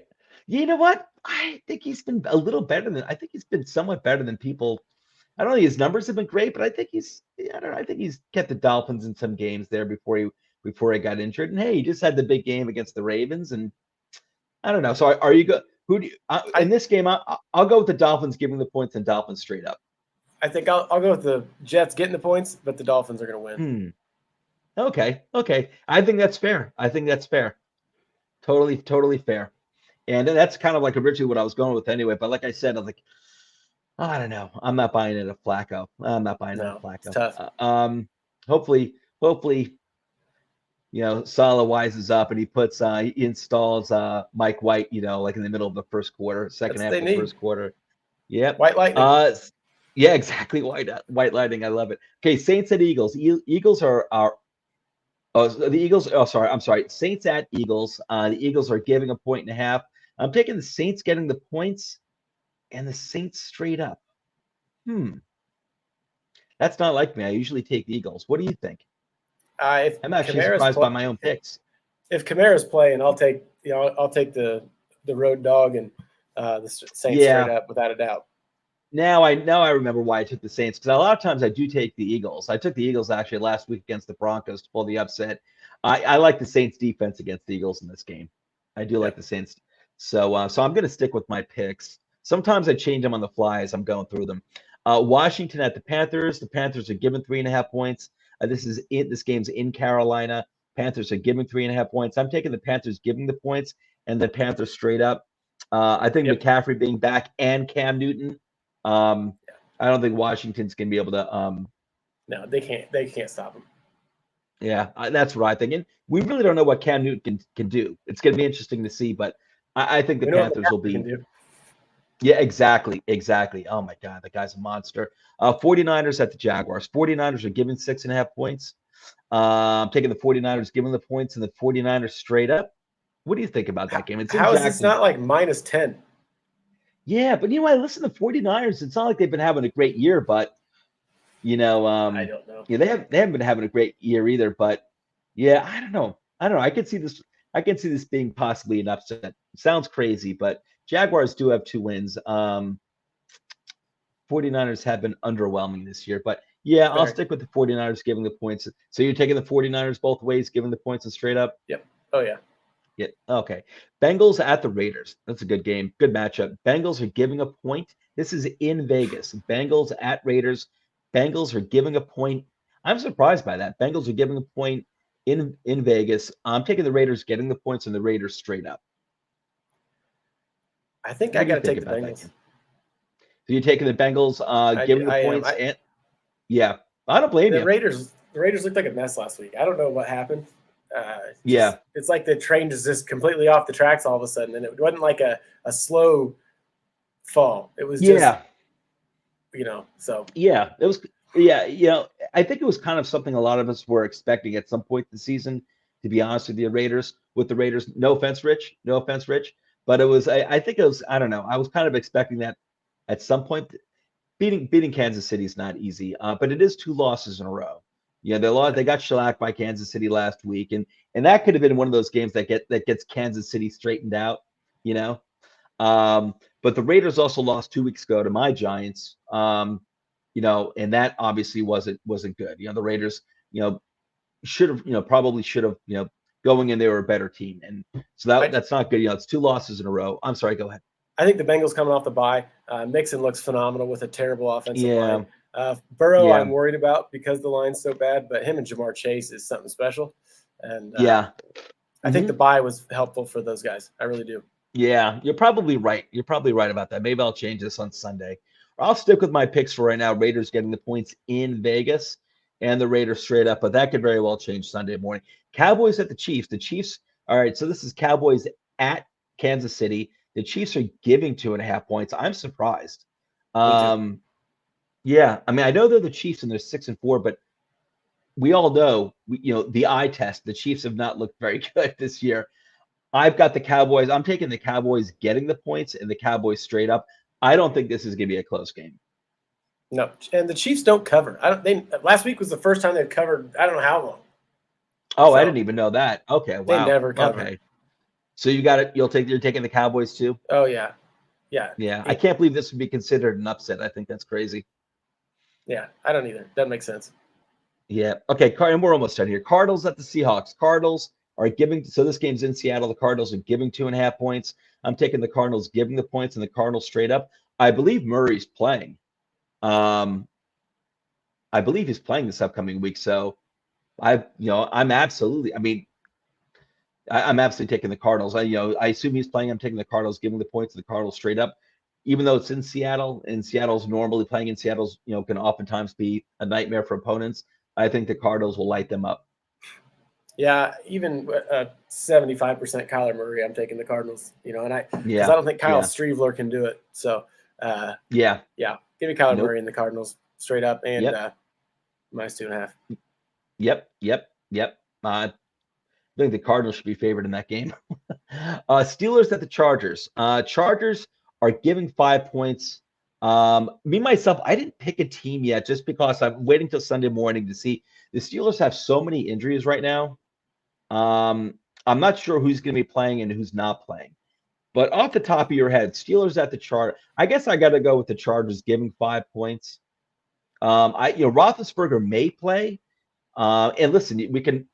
You know what? I think he's been a little better than. I think he's been somewhat better than people. I don't know. His numbers have been great, but I think he's. I don't know. I think he's kept the Dolphins in some games there before he got injured. And hey, he just had the big game against the Ravens, and I don't know. So are you go? Who do you, in this game? I'll go with the Dolphins, giving the points, and Dolphins straight up. I think I'll go with the Jets getting the points, but the Dolphins are going to win. Okay. I think that's fair. Totally fair. And that's kind of like originally what I was going with anyway. But like I said, I was like, I don't know. I'm not buying into Flacco. It's tough. Hopefully, Saleh wises up and he installs Mike White, like in the middle of the first quarter, second half of the first quarter. Yep. White lightning. Yeah, exactly. White lightning. I love it. Okay, Saints at Eagles. Eagles are the Eagles. Oh, sorry. I'm sorry. Saints at Eagles. The Eagles are giving 1.5. I'm taking the Saints, getting the points, and the Saints straight up. That's not like me. I usually take the Eagles. What do you think? I'm actually surprised by my own picks. If Kamara's playing, I'll take the road dog and the Saints straight up without a doubt. Now I remember why I took the Saints, because a lot of times I do take the Eagles. I took the Eagles actually last week against the Broncos to pull the upset. I like the Saints defense against the Eagles in this game. I do like the Saints. So I'm going to stick with my picks. Sometimes I change them on the fly as I'm going through them. Washington at the Panthers. The Panthers are given 3.5 points. This game's in Carolina. Panthers are giving 3.5 points. I'm taking the Panthers, giving the points, and the Panthers straight up. I think McCaffrey being back and Cam Newton. I don't think Washington's going to be able to. No, they can't. They can't stop him. Yeah, that's what I think. And we really don't know what Cam Newton can do. It's going to be interesting to see, but I think the Panthers will be. Yeah, exactly. Oh, my God, the guy's a monster. 49ers at the Jaguars. 49ers are giving 6.5 points. I'm taking the 49ers, giving the points, and the 49ers straight up. What do you think about that game? How is this not like -10? Yeah, but I listen to 49ers. It's not like they've been having a great year, but I don't know. Yeah, they haven't been having a great year either. But yeah, I don't know. I could see this. I can see this being possibly an upset. Sounds crazy, but Jaguars do have 2 wins. 49ers have been underwhelming this year, but yeah, I'll stick with the 49ers giving the points. So you're taking the 49ers both ways, giving the points and straight up? Yep. Oh, yeah. Yeah. Okay. Bengals at the Raiders. That's a good game. Good matchup. Bengals are giving a point. This is in Vegas. Bengals at Raiders. Bengals are giving a point. I'm surprised by that. Bengals are giving a point in Vegas. I'm taking the Raiders getting the points and the Raiders straight up. I think I got to take the Bengals. So you're taking the Bengals, giving the points, and yeah, I don't blame you. The Raiders looked like a mess last week. I don't know what happened. It's like the train is just completely off the tracks all of a sudden, and it wasn't like a slow fall. It was just, so yeah, it was. Yeah, I think it was kind of something a lot of us were expecting at some point this season. To be honest with the Raiders, no offense, Rich, but it was. I think it was. I don't know. I was kind of expecting that at some point. Beating Kansas City is not easy, but it is 2 losses in a row. Yeah, they got shellacked by Kansas City last week, and that could have been one of those games that gets Kansas City straightened out. But the Raiders also lost 2 weeks ago to my Giants. And that obviously wasn't good. The Raiders, should have, probably should have, going in, they were a better team, and so that's not good. It's 2 losses in a row. I'm sorry, go ahead. I think the Bengals coming off the bye. Mixon looks phenomenal with a terrible offensive line. Burrow, I'm worried about because the line's so bad, but him and Jamar Chase is something special. And I think the bye was helpful for those guys. I really do. Yeah, you're probably right. You're probably right about that. Maybe I'll change this on Sunday. I'll stick with my picks for right now. Raiders getting the points in Vegas and the Raiders straight up, but that could very well change Sunday morning. Cowboys at the Chiefs. The Chiefs, all right, so this is Cowboys at Kansas City. The Chiefs are giving 2.5 points. I'm surprised. Yeah, I mean, I know they're the Chiefs and they're 6-4, but we all know, the eye test. The Chiefs have not looked very good this year. I've got the Cowboys. I'm taking the Cowboys getting the points and the Cowboys straight up. I don't think this is going to be a close game. No, and the Chiefs don't cover. Last week was the first time they've covered. I don't know how long. Oh, so, I didn't even know that. Okay, wow. They never cover. Okay. So you got it. You're taking the Cowboys too? Oh yeah. I can't believe this would be considered an upset. I think that's crazy. Yeah, I don't either. Doesn't make sense. Yeah. Okay, and we're almost done here. Cardinals at the Seahawks. Cardinals are giving. So this game's in Seattle. The Cardinals are giving 2.5 points. I'm taking the Cardinals giving the points and the Cardinals straight up. I believe Murray's playing. I believe he's playing this upcoming week. So I'm absolutely. I mean, I'm absolutely taking the Cardinals. I assume he's playing. I'm taking the Cardinals, giving the points to the Cardinals straight up, even though it's in Seattle, and Seattle's normally playing in Seattle's, can oftentimes be a nightmare for opponents. I think the Cardinals will light them up. Yeah, even 75% Kyler Murray, I'm taking the Cardinals. Because I don't think Kyle Streveler can do it. So give me Kyler Murray and the Cardinals straight up, and minus 2.5. Yep. I think the Cardinals should be favored in that game. Steelers at the Chargers. Chargers are giving 5 points. Myself, I didn't pick a team yet just because I'm waiting till Sunday morning to see. The Steelers have so many injuries right now. I'm not sure who's going to be playing and who's not playing. But off the top of your head, Steelers at the Chargers. I guess I got to go with the Chargers giving 5 points. Roethlisberger may play. And listen, we could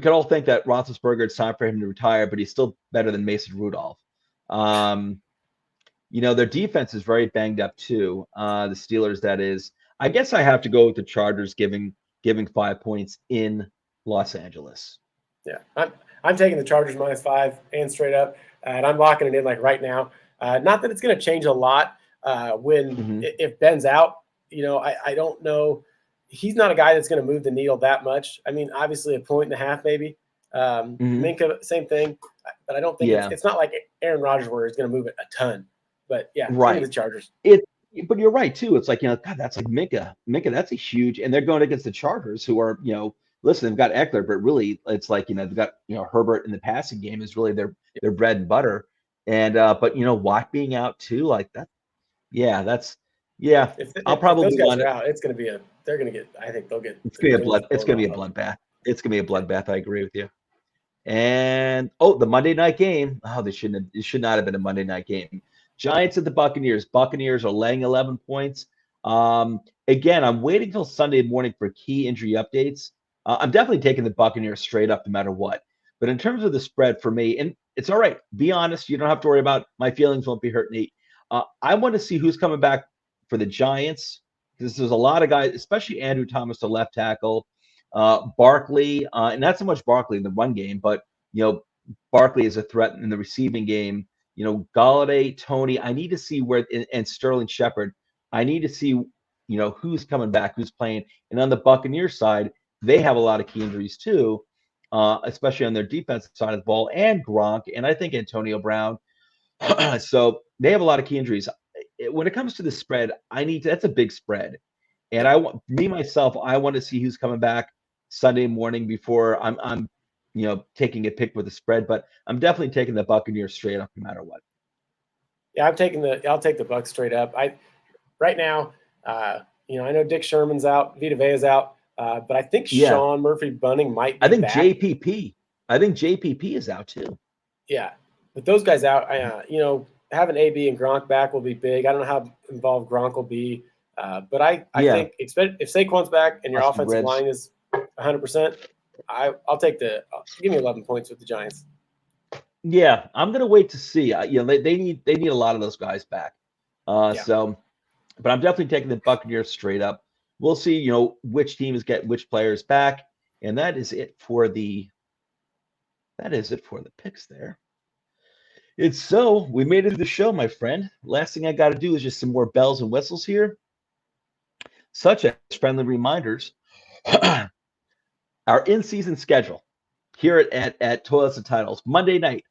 all think that Roethlisberger, it's time for him to retire, but he's still better than Mason Rudolph. Their defense is very banged up too. The Steelers, that is. I guess I have to go with the Chargers giving 5 points in Los Angeles. Yeah, I'm taking the Chargers minus 5 and straight up, and I'm locking it in like right now. Not that it's going to change a lot if Ben's out. I don't know. He's not a guy that's going to move the needle that much. I mean, obviously 1.5 points maybe. Minka, same thing. But I don't think it's not like Aaron Rodgers where he's going to move it a ton. But right. The Chargers. But you're right too. It's like, God, that's like Minka. Minka, that's a huge, and they're going against the Chargers, who are, listen, they've got Eckler, but really it's like, they've got, Herbert in the passing game is really their bread and butter. And but Watt being out too, like that. Yeah, that's I'll probably if those guys are out, it's going to be they're going to get. I think they'll get. It's going to be a bloodbath. It's going to be a bloodbath. I agree with you. And the Monday night game. Oh, it should not have been a Monday night game. Giants at the Buccaneers. Buccaneers are laying 11 points. Again, I'm waiting till Sunday morning for key injury updates. I'm definitely taking the Buccaneers straight up no matter what. But in terms of the spread for me, and it's all right. Be honest. You don't have to worry about my feelings won't be hurt, Nate. I want to see who's coming back for the Giants because there's a lot of guys, especially Andrew Thomas, the left tackle, Barkley, and not so much Barkley in the run game, but Barkley is a threat in the receiving game. Galladay, Tony. I need to see and Sterling Shepard. I need to see who's coming back, who's playing, and on the Buccaneers side, they have a lot of key injuries too, especially on their defensive side of the ball, and Gronk, and I think Antonio Brown. So they have a lot of key injuries. When it comes to the spread, that's a big spread. And I want to see who's coming back Sunday morning before I'm taking a pick with the spread, but I'm definitely taking the Buccaneers straight up no matter what. Yeah, I'll take the Bucs straight up. Right now, I know Dick Sherman's out, Vita Vea's out, but I think Sean Murphy-Bunting might be back. I think JPP is out too. Yeah, with those guys out, having AB and Gronk back will be big. I don't know how involved Gronk will be, but I think if Saquon's back and your offensive line is 100%, I'll give me 11 points with the Giants. Yeah, I'm gonna wait to see. They need a lot of those guys back. So, but I'm definitely taking the Buccaneers straight up. We'll see, which teams get which players back, and that is it for the picks there. We made it to the show, my friend. Last thing I got to do is just some more bells and whistles here, such as friendly reminders. Our in-season schedule here at Toilets and Titles. Monday night,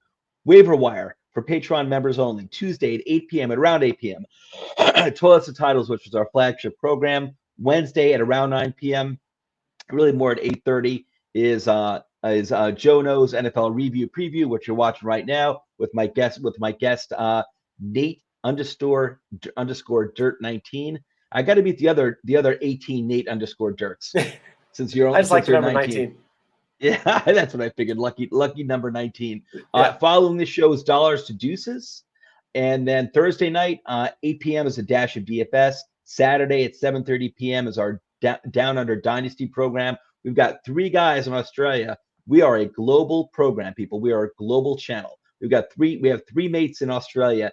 waiver wire for Patreon members only. Tuesday at 8 p.m. at around 8 p.m. Toilets and Titles, which is our flagship program. Wednesday at around 9 p.m. Really more at 8:30 is Joe Knows NFL Review Preview, which you're watching right now with my guest Nate _ Dirt 19. I got to beat the other 18 Nate _ Dirts since you're I just like number 19. Yeah, that's what I figured. Lucky number 19. Following the show is Dollars to Deuces. And then Thursday night, 8 p.m. is a dash of DFS. Saturday at 7:30 p.m. is our Down Under Dynasty program. We've got 3 guys in Australia. We are a global program, people. We are a global channel. We have 3 mates in Australia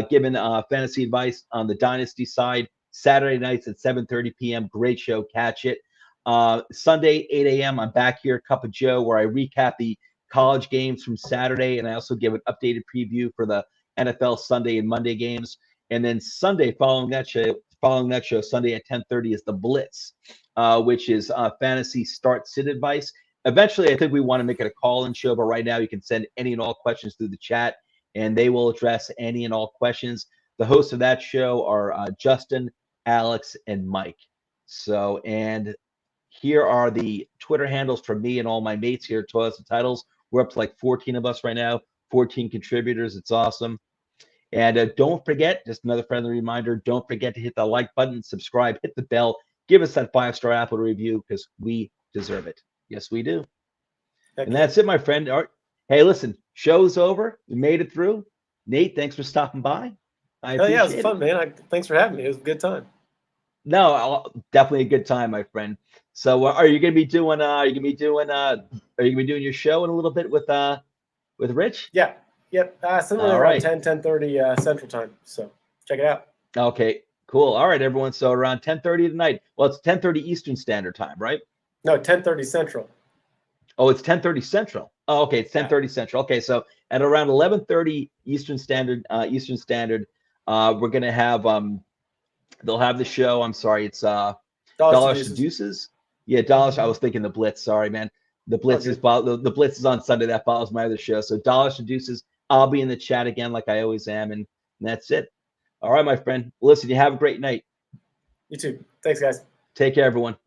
giving fantasy advice on the Dynasty side. Saturday nights at 7:30 p.m. Great show. Catch it. Sunday, 8 a.m., I'm back here, Cup of Joe, where I recap the college games from Saturday, and I also give an updated preview for the NFL Sunday and Monday games. And then Sunday, following that show, Sunday at 10:30 is the Blitz, which is fantasy start-sit advice. Eventually, I think we want to make it a call-in show, but right now you can send any and all questions through the chat, and they will address any and all questions. The hosts of that show are Justin, Alex, and Mike. So, and here are the Twitter handles for me and all my mates here at Toilets and Titles. We're up to like 14 of us right now, 14 contributors. It's awesome. And don't forget, just another friendly reminder, don't forget to hit the like button, subscribe, hit the bell, give us that 5-star Apple review because we deserve it. Yes, we do. And that's it, my friend. All right. Hey, listen, show's over. We made it through. Nate, thanks for stopping by. It was fun, man. Thanks for having me. It was a good time. No, definitely a good time, my friend. So, are you gonna be doing? Are you gonna be doing your show in a little bit with Rich? Yeah. Yep. Somewhere around 10:30 Central Time. So check it out. Okay. Cool. All right, everyone. So around 10:30 tonight. Well, it's 10:30 Eastern Standard Time, right? No, 10:30 Central. Oh, it's 10:30 Central. Oh, okay. It's 10:30 Central. Okay, so at around 11:30 Eastern Standard, we're gonna have they'll have the show. I'm sorry, it's Dollars to Deuces. Yeah, Dollars. I was thinking the Blitz. Sorry, man. The Blitz is the Blitz is on Sunday. That follows my other show. So Dollars to Deuces. I'll be in the chat again, like I always am, and that's it. All right, my friend. Listen, you have a great night. You too. Thanks, guys. Take care, everyone.